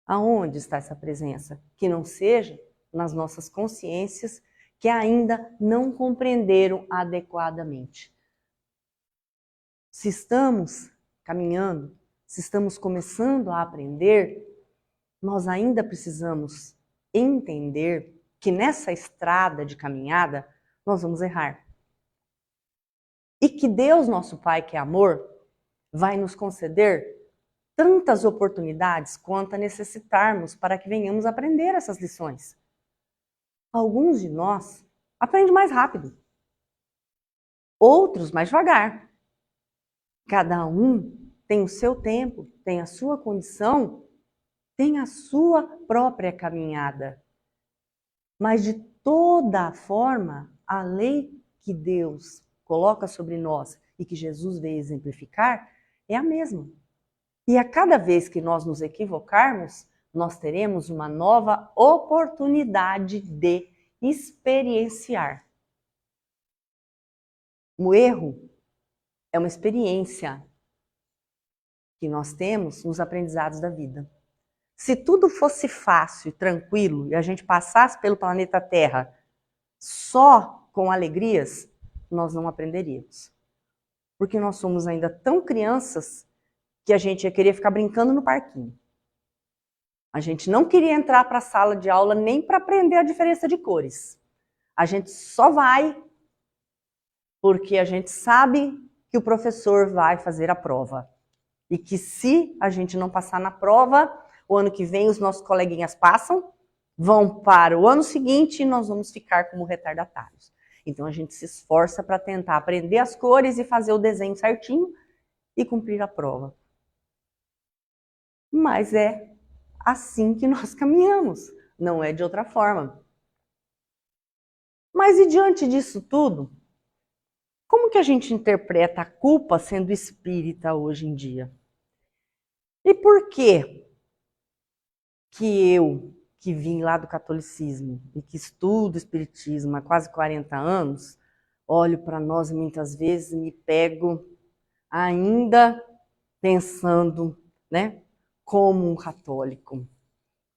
S2: Aonde está essa presença? Que não seja nas nossas consciências que ainda não compreenderam adequadamente. Se estamos caminhando, se estamos começando a aprender, nós ainda precisamos entender que nessa estrada de caminhada nós vamos errar. E que Deus, nosso Pai, que é amor, vai nos conceder tantas oportunidades quanto necessitarmos para que venhamos aprender essas lições. Alguns de nós aprendem mais rápido, outros mais devagar. Cada um tem o seu tempo, tem a sua condição, tem a sua própria caminhada. Mas de toda forma, a lei que Deus coloca sobre nós e que Jesus veio exemplificar é a mesma. E a cada vez que nós nos equivocarmos, nós teremos uma nova oportunidade de experienciar. O erro é uma experiência que nós temos nos aprendizados da vida. Se tudo fosse fácil e tranquilo e a gente passasse pelo planeta Terra só com alegrias, nós não aprenderíamos. Porque nós somos ainda tão crianças que a gente ia querer ficar brincando no parquinho. A gente não queria entrar para a sala de aula nem para aprender a diferença de cores. A gente só vai porque a gente sabe que o professor vai fazer a prova. E que se a gente não passar na prova, o ano que vem os nossos coleguinhas passam, vão para o ano seguinte e nós vamos ficar como retardatários. Então a gente se esforça para tentar aprender as cores e fazer o desenho certinho e cumprir a prova. Mas é assim que nós caminhamos, não é de outra forma. Mas e diante disso tudo, como que a gente interpreta a culpa sendo espírita hoje em dia? E por que eu, que vim lá do catolicismo e que estudo espiritismo há quase 40 anos, olho para nós e muitas vezes me pego ainda pensando, né, como um católico.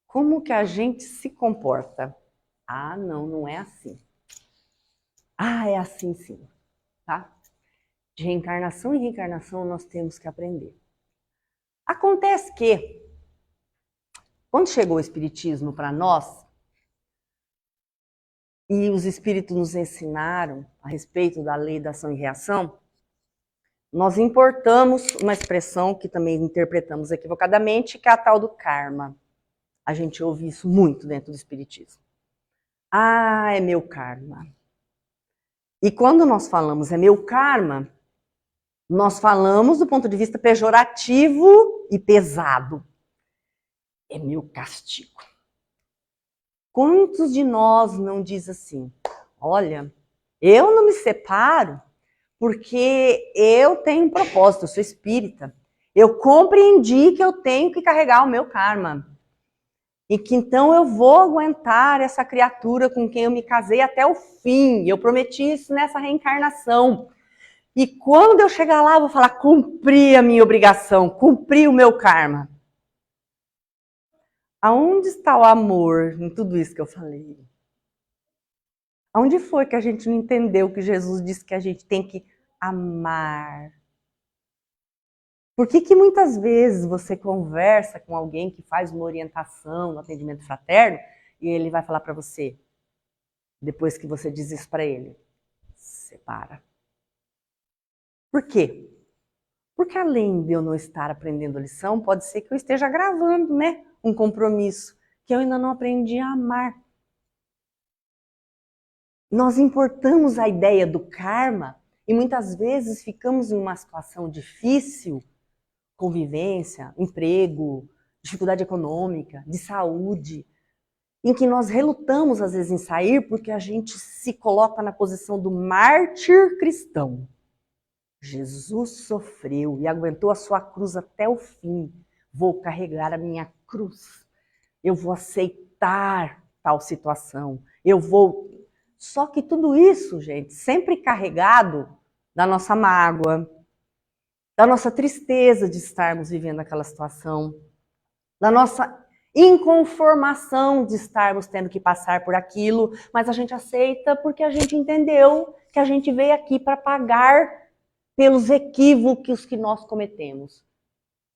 S2: Como que a gente se comporta? Ah, não, não é assim. Ah, é assim sim, tá? De reencarnação em reencarnação nós temos que aprender. Acontece que, quando chegou o Espiritismo para nós, e os Espíritos nos ensinaram a respeito da lei da ação e reação, nós importamos uma expressão que também interpretamos equivocadamente, que é a tal do karma. A gente ouve isso muito dentro do Espiritismo. Ah, é meu karma. E quando nós falamos é meu karma, nós falamos do ponto de vista pejorativo e pesado. É meu castigo. Quantos de nós não diz assim, olha, eu não me separo porque eu tenho um propósito, eu sou espírita. Eu compreendi que eu tenho que carregar o meu karma. E que então eu vou aguentar essa criatura com quem eu me casei até o fim. Eu prometi isso nessa reencarnação. E quando eu chegar lá, eu vou falar, cumpri a minha obrigação, cumpri o meu karma. Aonde está o amor em tudo isso que eu falei? Aonde foi que a gente não entendeu que Jesus disse que a gente tem que amar? Por que muitas vezes você conversa com alguém que faz uma orientação no atendimento fraterno e ele vai falar para você, depois que você diz isso para ele, separa. Por quê? Porque além de eu não estar aprendendo a lição, pode ser que eu esteja gravando, né, um compromisso que eu ainda não aprendi a amar. Nós importamos a ideia do karma e muitas vezes ficamos em uma situação difícil, convivência, emprego, dificuldade econômica, de saúde, em que nós relutamos às vezes em sair porque a gente se coloca na posição do mártir cristão. Jesus sofreu e aguentou a sua cruz até o fim. Vou carregar a minha cruz. Eu vou aceitar tal situação. Eu vou... Só que tudo isso, gente, sempre carregado da nossa mágoa, da nossa tristeza de estarmos vivendo aquela situação, da nossa inconformação de estarmos tendo que passar por aquilo, mas a gente aceita porque a gente entendeu que a gente veio aqui para pagar pelos equívocos que nós cometemos.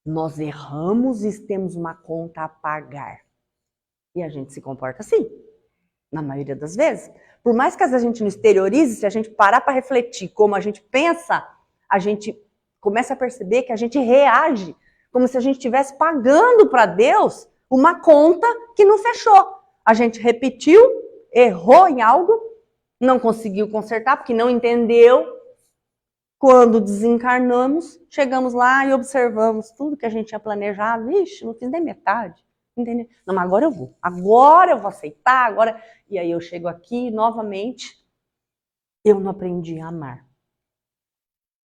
S2: Nós erramos e temos uma conta a pagar. E a gente se comporta assim, na maioria das vezes. Por mais que às vezes a gente não exteriorize, se a gente parar para refletir como a gente pensa, a gente começa a perceber que a gente reage como se a gente estivesse pagando para Deus uma conta que não fechou. A gente repetiu, errou em algo, não conseguiu consertar porque não entendeu. Quando desencarnamos, chegamos lá e observamos tudo que a gente tinha planejado. Ixi, não fiz nem metade. Entendeu? Não, mas agora eu vou aceitar, agora. E aí eu chego aqui novamente, eu não aprendi a amar.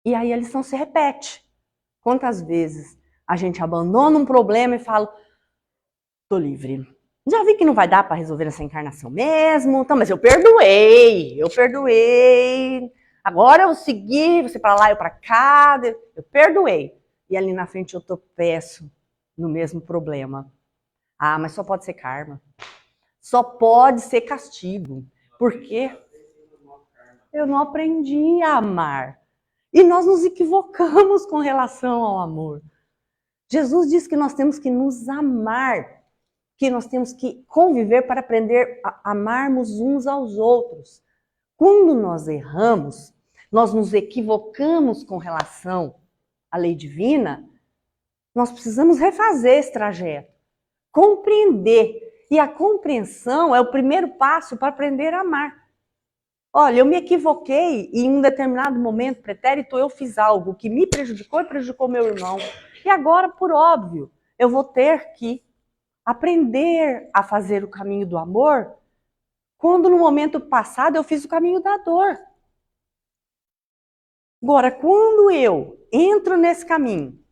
S2: E aí a lição se repete. Quantas vezes a gente abandona um problema e fala, tô livre. Já vi que não vai dar para resolver essa encarnação mesmo, então, mas eu perdoei. Agora eu segui, você para lá, eu para cá, eu perdoei. E ali na frente eu tropeço no mesmo problema. Ah, mas só pode ser karma. Só pode ser castigo. Por quê? Eu não aprendi a amar. E nós nos equivocamos com relação ao amor. Jesus diz que nós temos que nos amar, que nós temos que conviver para aprender a amarmos uns aos outros. Quando nós erramos, nós nos equivocamos com relação à lei divina, nós precisamos refazer esse trajeto, compreender. E a compreensão é o primeiro passo para aprender a amar. Olha, eu me equivoquei e em um determinado momento pretérito eu fiz algo que me prejudicou e prejudicou meu irmão. E agora, por óbvio, eu vou ter que aprender a fazer o caminho do amor quando no momento passado eu fiz o caminho da dor. Agora, quando eu entro nesse caminho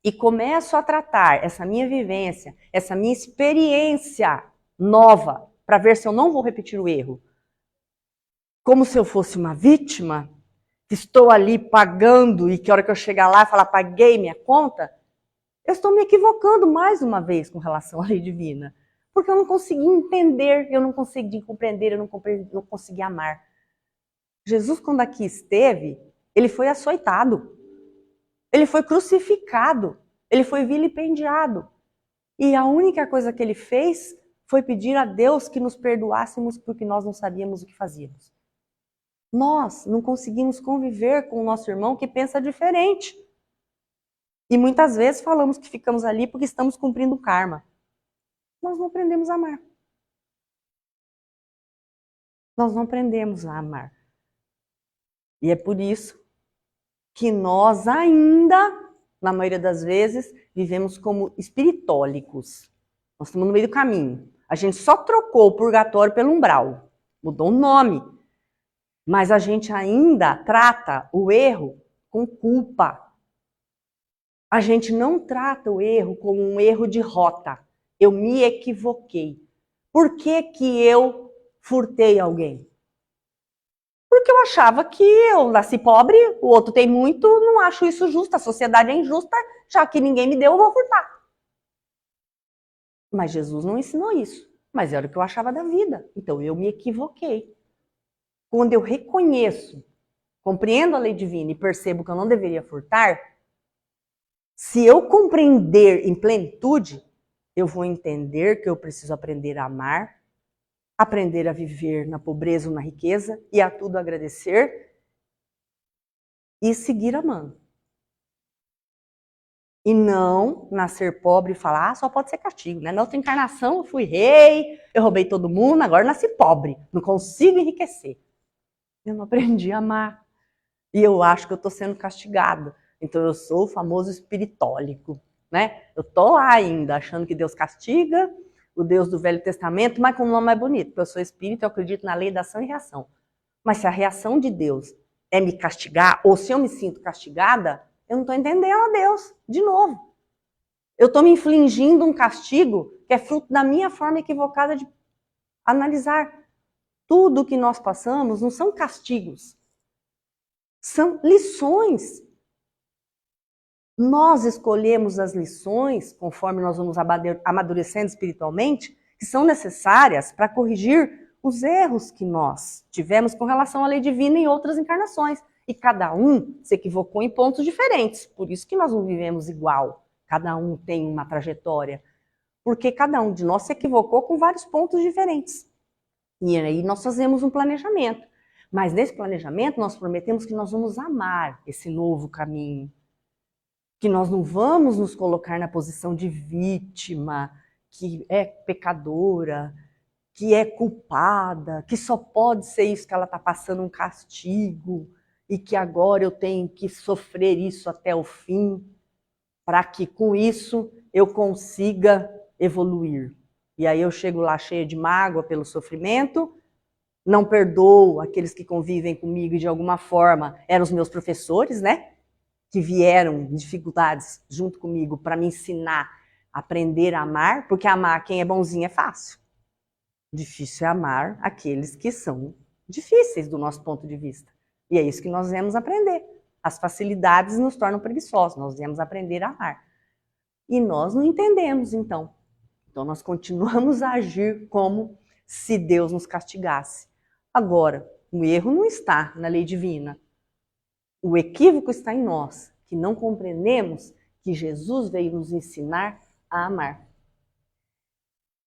S2: e começo a tratar essa minha vivência, essa minha experiência nova, para ver se eu não vou repetir o erro, como se eu fosse uma vítima, que estou ali pagando e que a hora que eu chegar lá e falar, paguei minha conta, eu estou me equivocando mais uma vez com relação à lei divina. Porque eu não consegui entender, eu não consegui compreender, eu não consegui amar. Jesus, quando aqui esteve, ele foi açoitado, ele foi crucificado, ele foi vilipendiado. E a única coisa que ele fez foi pedir a Deus que nos perdoássemos porque nós não sabíamos o que fazíamos. Nós não conseguimos conviver com o nosso irmão que pensa diferente. E muitas vezes falamos que ficamos ali porque estamos cumprindo o karma. Nós não aprendemos a amar. Nós não aprendemos a amar. E é por isso que nós ainda, na maioria das vezes, vivemos como espiritólicos. Nós estamos no meio do caminho. A gente só trocou o purgatório pelo umbral. Mudou o nome. Mas a gente ainda trata o erro com culpa. A gente não trata o erro como um erro de rota. Eu me equivoquei. Por que que eu furtei alguém? Porque eu achava que eu nasci pobre, o outro tem muito, não acho isso justo, a sociedade é injusta, já que ninguém me deu, eu vou furtar. Mas Jesus não ensinou isso. Mas era o que eu achava da vida. Então eu me equivoquei. Quando eu reconheço, compreendo a lei divina e percebo que eu não deveria furtar, se eu compreender em plenitude, eu vou entender que eu preciso aprender a amar, aprender a viver na pobreza ou na riqueza e a tudo agradecer e seguir amando. E não nascer pobre e falar, só pode ser castigo, né? Na outra encarnação eu fui rei, eu roubei todo mundo, agora nasci pobre, não consigo enriquecer. Eu não aprendi a amar. E eu acho que eu estou sendo castigado. Então eu sou o famoso espiritólico, né? Eu estou lá ainda, achando que Deus castiga, o Deus do Velho Testamento, mas com um nome mais bonito, porque eu sou espírito, eu acredito na lei da ação e reação. Mas se a reação de Deus é me castigar, ou se eu me sinto castigada, eu não estou entendendo a Deus, de novo. Eu estou me infligindo um castigo que é fruto da minha forma equivocada de analisar. Tudo que nós passamos não são castigos, são lições. Nós escolhemos as lições, conforme nós vamos amadurecendo espiritualmente, que são necessárias para corrigir os erros que nós tivemos com relação à lei divina em outras encarnações. E cada um se equivocou em pontos diferentes. Por isso que nós não vivemos igual. Cada um tem uma trajetória. Porque cada um de nós se equivocou com vários pontos diferentes. E aí nós fazemos um planejamento. Mas nesse planejamento nós prometemos que nós vamos amar esse novo caminho. Que nós não vamos nos colocar na posição de vítima, que é pecadora, que é culpada, que só pode ser isso, que ela está passando um castigo e que agora eu tenho que sofrer isso até o fim, para que com isso eu consiga evoluir. E aí eu chego lá cheia de mágoa pelo sofrimento, não perdoo aqueles que convivem comigo e de alguma forma eram os meus professores, né? Que vieram em dificuldades junto comigo para me ensinar a aprender a amar, porque amar quem é bonzinho é fácil. Difícil é amar aqueles que são difíceis do nosso ponto de vista. E é isso que nós viemos aprender. As facilidades nos tornam preguiçosos, nós viemos aprender a amar. E nós não entendemos, então. Então nós continuamos a agir como se Deus nos castigasse. Agora, o erro não está na lei divina. O equívoco está em nós, que não compreendemos que Jesus veio nos ensinar a amar.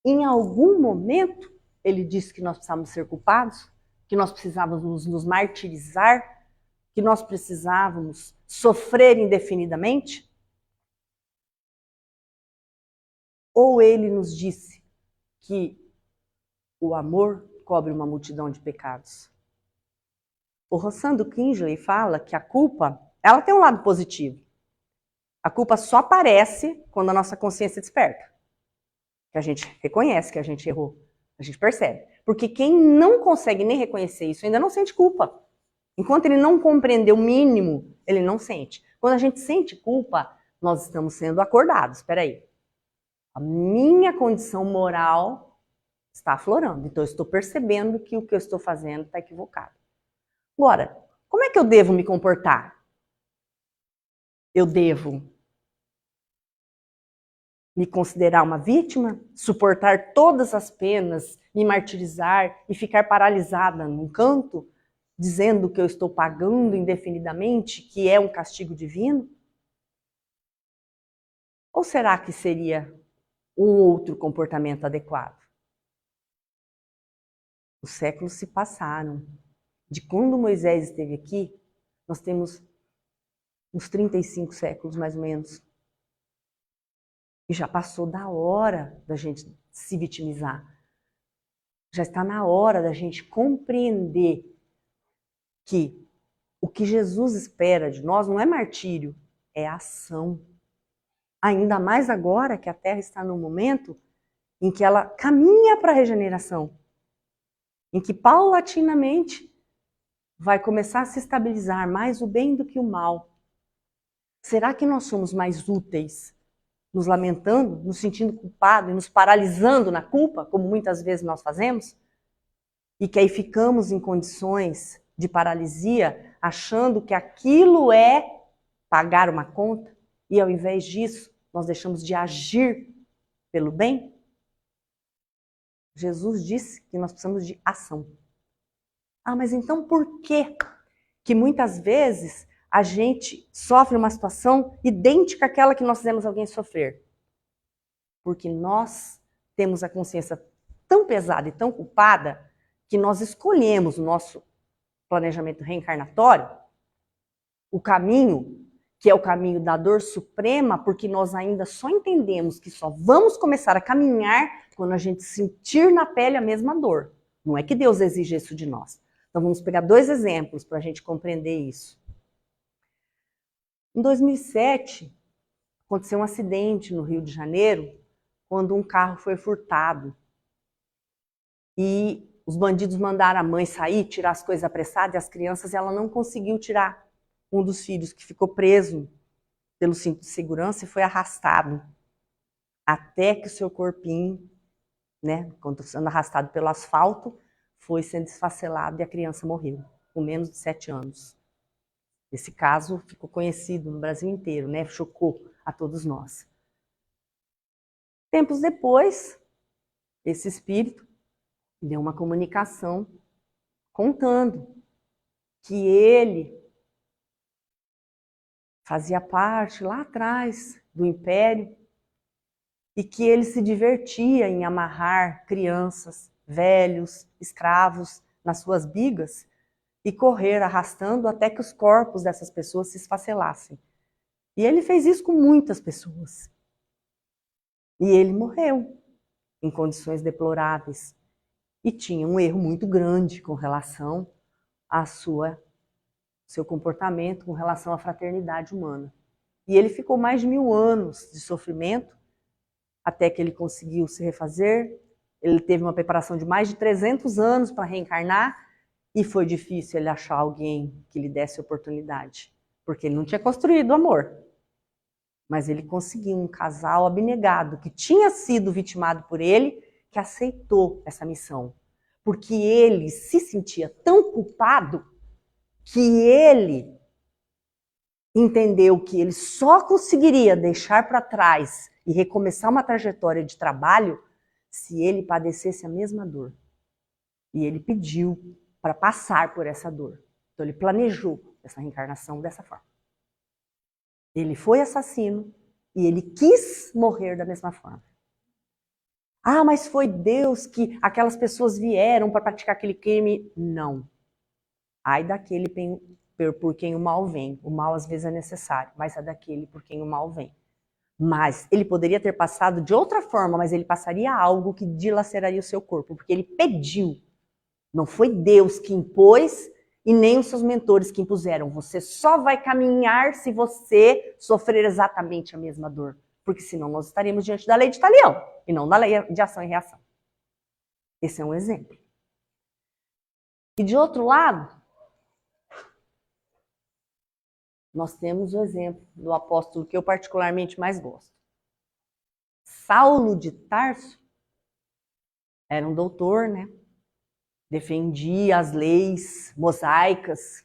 S2: Em algum momento, ele disse que nós precisávamos ser culpados, que nós precisávamos nos martirizar, que nós precisávamos sofrer indefinidamente? Ou ele nos disse que o amor cobre uma multidão de pecados? O Rosando Kingsley fala que a culpa, ela tem um lado positivo. A culpa só aparece quando a nossa consciência desperta. Que a gente reconhece que a gente errou. A gente percebe. Porque quem não consegue nem reconhecer isso ainda não sente culpa. Enquanto ele não compreender o mínimo, ele não sente. Quando a gente sente culpa, nós estamos sendo acordados. Espera aí. A minha condição moral está aflorando. Então eu estou percebendo que o que eu estou fazendo está equivocado. Agora, como é que eu devo me comportar? Eu devo me considerar uma vítima, suportar todas as penas, me martirizar e ficar paralisada num canto, dizendo que eu estou pagando indefinidamente, que é um castigo divino? Ou será que seria um outro comportamento adequado? Os séculos se passaram. De quando Moisés esteve aqui, nós temos uns 35 séculos, mais ou menos. E já passou da hora da gente se vitimizar. Já está na hora da gente compreender que o que Jesus espera de nós não é martírio, é ação. Ainda mais agora que a Terra está num momento em que ela caminha para a regeneração. Em que paulatinamente vai começar a se estabilizar mais o bem do que o mal. Será que nós somos mais úteis nos lamentando, nos sentindo culpados e nos paralisando na culpa, como muitas vezes nós fazemos? E que aí ficamos em condições de paralisia, achando que aquilo é pagar uma conta, e ao invés disso, nós deixamos de agir pelo bem? Jesus disse que nós precisamos de ação. Ah, mas então por que que muitas vezes a gente sofre uma situação idêntica àquela que nós fizemos alguém sofrer? Porque nós temos a consciência tão pesada e tão culpada que nós escolhemos o nosso planejamento reencarnatório, o caminho, que é o caminho da dor suprema, porque nós ainda só entendemos que só vamos começar a caminhar quando a gente sentir na pele a mesma dor. Não é que Deus exige isso de nós. Então vamos pegar 2 exemplos para a gente compreender isso. Em 2007, aconteceu um acidente no Rio de Janeiro, quando um carro foi furtado. E os bandidos mandaram a mãe sair, tirar as coisas apressadas, e as crianças, ela não conseguiu tirar um dos filhos, que ficou preso pelo cinto de segurança e foi arrastado. Até que o seu corpinho, né, quando sendo arrastado pelo asfalto, foi sendo esfacelado e a criança morreu, com menos de 7 anos. Esse caso ficou conhecido no Brasil inteiro, né? Chocou a todos nós. Tempos depois, esse espírito deu uma comunicação contando que ele fazia parte lá atrás do império e que ele se divertia em amarrar crianças, velhos, escravos nas suas bigas e correr arrastando até que os corpos dessas pessoas se esfacelassem. E ele fez isso com muitas pessoas. E ele morreu em condições deploráveis. E tinha um erro muito grande com relação a seu comportamento, com relação à fraternidade humana. E ele ficou mais de 1000 anos de sofrimento, até que ele conseguiu se refazer. Ele teve uma preparação de mais de 300 anos para reencarnar, e foi difícil ele achar alguém que lhe desse oportunidade, porque ele não tinha construído o amor. Mas ele conseguiu um casal abnegado, que tinha sido vitimado por ele, que aceitou essa missão. Porque ele se sentia tão culpado que ele entendeu que ele só conseguiria deixar para trás e recomeçar uma trajetória de trabalho se ele padecesse a mesma dor. E ele pediu para passar por essa dor. Então ele planejou essa reencarnação dessa forma. Ele foi assassino e ele quis morrer da mesma forma. Ah, mas foi Deus que aquelas pessoas vieram para praticar aquele crime. Não. Ai daquele por quem o mal vem. O mal às vezes é necessário, mas é daquele por quem o mal vem. Mas ele poderia ter passado de outra forma, mas ele passaria algo que dilaceraria o seu corpo, porque ele pediu. Não foi Deus que impôs e nem os seus mentores que impuseram. Você só vai caminhar se você sofrer exatamente a mesma dor. Porque senão nós estaríamos diante da lei de Talião e não da lei de ação e reação. Esse é um exemplo. E de outro lado, nós temos o exemplo do apóstolo que eu particularmente mais gosto. Saulo de Tarso era um doutor, né? Defendia as leis mosaicas,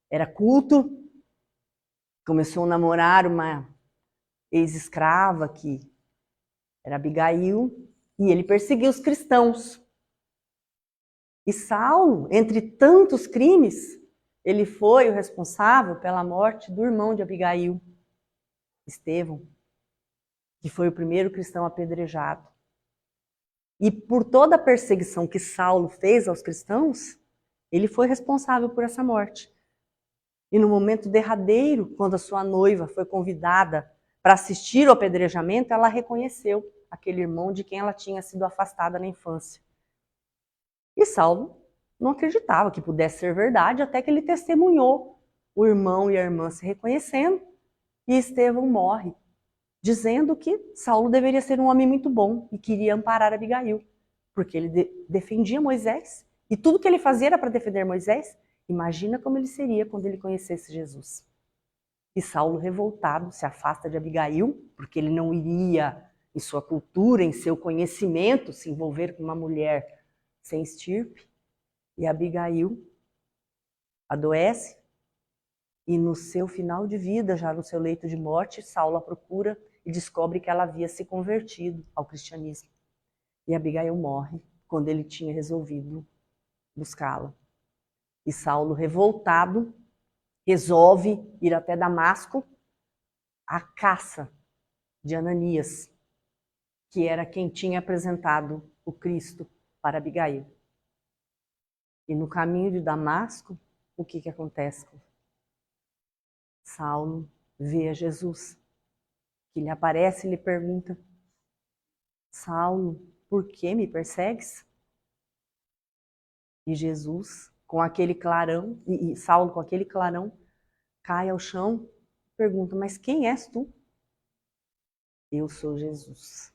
S2: era culto, começou a namorar uma ex-escrava que era Abigail, e ele perseguiu os cristãos. E Saulo, entre tantos crimes, ele foi o responsável pela morte do irmão de Abigail, Estevão, que foi o primeiro cristão apedrejado. E por toda a perseguição que Saulo fez aos cristãos, ele foi responsável por essa morte. E no momento derradeiro, quando a sua noiva foi convidada para assistir ao apedrejamento, ela reconheceu aquele irmão de quem ela tinha sido afastada na infância. E Saulo não acreditava que pudesse ser verdade, até que ele testemunhou o irmão e a irmã se reconhecendo, e Estevão morre, dizendo que Saulo deveria ser um homem muito bom e queria amparar Abigail, porque ele defendia Moisés, e tudo que ele fazia era para defender Moisés. Imagina como ele seria quando ele conhecesse Jesus. E Saulo, revoltado, se afasta de Abigail, porque ele não iria, em sua cultura, em seu conhecimento, se envolver com uma mulher sem estirpe. E Abigail adoece, e no seu final de vida, já no seu leito de morte, Saulo a procura e descobre que ela havia se convertido ao cristianismo. E Abigail morre quando ele tinha resolvido buscá-la. E Saulo, revoltado, resolve ir até Damasco à caça de Ananias, que era quem tinha apresentado o Cristo para Abigail. E no caminho de Damasco, o que acontece? Saulo vê a Jesus, que lhe aparece e lhe pergunta: Saulo, por que me persegues? E Jesus, com aquele clarão, e Saulo com aquele clarão, cai ao chão e pergunta: mas quem és tu? Eu sou Jesus.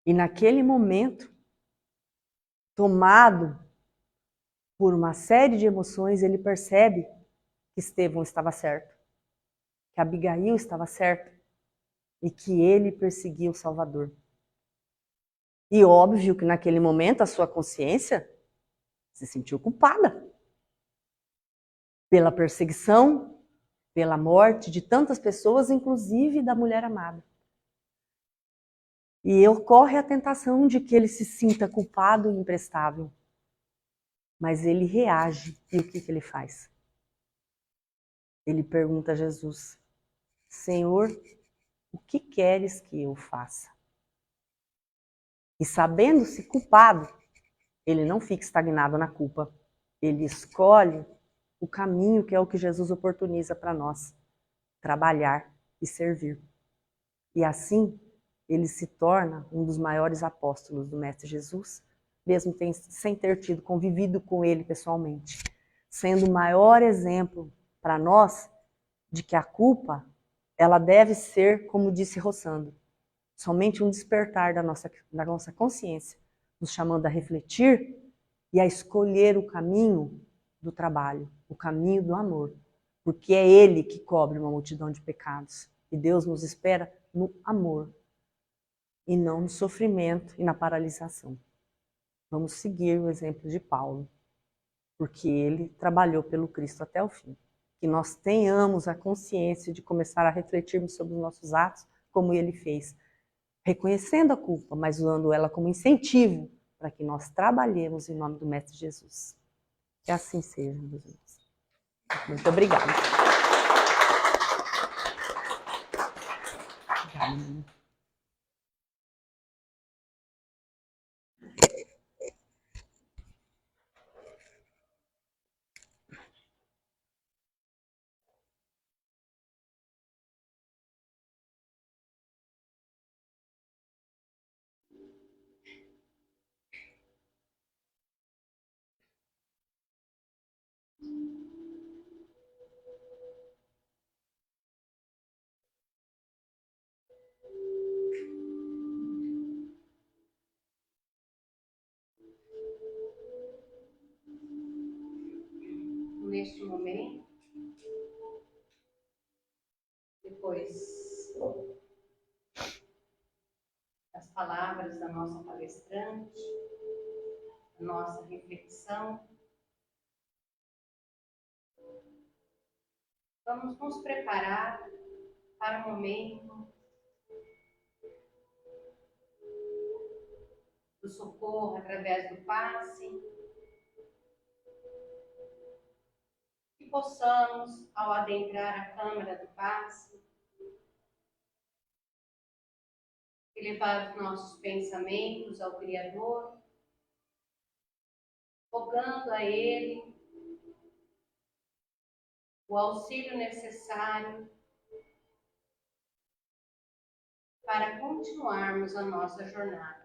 S2: E naquele momento, tomado por uma série de emoções, ele percebe que Estevão estava certo, que Abigail estava certa e que ele perseguia o Salvador. E óbvio que naquele momento a sua consciência se sentiu culpada pela perseguição, pela morte de tantas pessoas, inclusive da mulher amada. E ocorre a tentação de que ele se sinta culpado e imprestável. Mas ele reage, e o que ele faz? ele pergunta a Jesus: Senhor, o que queres que eu faça? E sabendo-se culpado, ele não fica estagnado na culpa. Ele escolhe o caminho que é o que Jesus oportuniza para nós: trabalhar e servir. E assim, ele se torna um dos maiores apóstolos do Mestre Jesus, mesmo sem ter tido convivido com ele pessoalmente, sendo o maior exemplo para nós de que a culpa, ela deve ser, como disse Rossando, somente um despertar da nossa consciência, nos chamando a refletir e a escolher o caminho do trabalho, o caminho do amor, porque é ele que cobre uma multidão de pecados. E Deus nos espera no amor, e não no sofrimento e na paralisação. Vamos seguir o exemplo de Paulo, porque ele trabalhou pelo Cristo até o fim. Que nós tenhamos a consciência de começar a refletirmos sobre os nossos atos, como ele fez, reconhecendo a culpa, mas usando ela como incentivo para que nós trabalhemos em nome do Mestre Jesus. Que assim seja, meus irmãos. Muito obrigada. Obrigada.
S1: Neste momento, depois das palavras da nossa palestrante, da nossa reflexão, vamos nos preparar para o momento do socorro através do passe, que possamos, ao adentrar a câmara do passe, elevar os nossos pensamentos ao Criador, rogando a Ele o auxílio necessário para continuarmos a nossa jornada.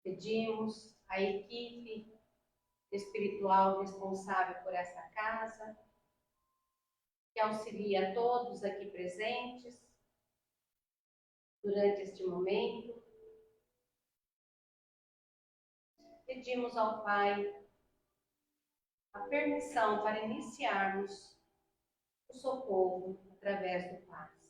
S1: Pedimos à equipe espiritual responsável por esta casa, que auxilia a todos aqui presentes durante este momento. Pedimos ao Pai a permissão para iniciarmos o socorro através do passe.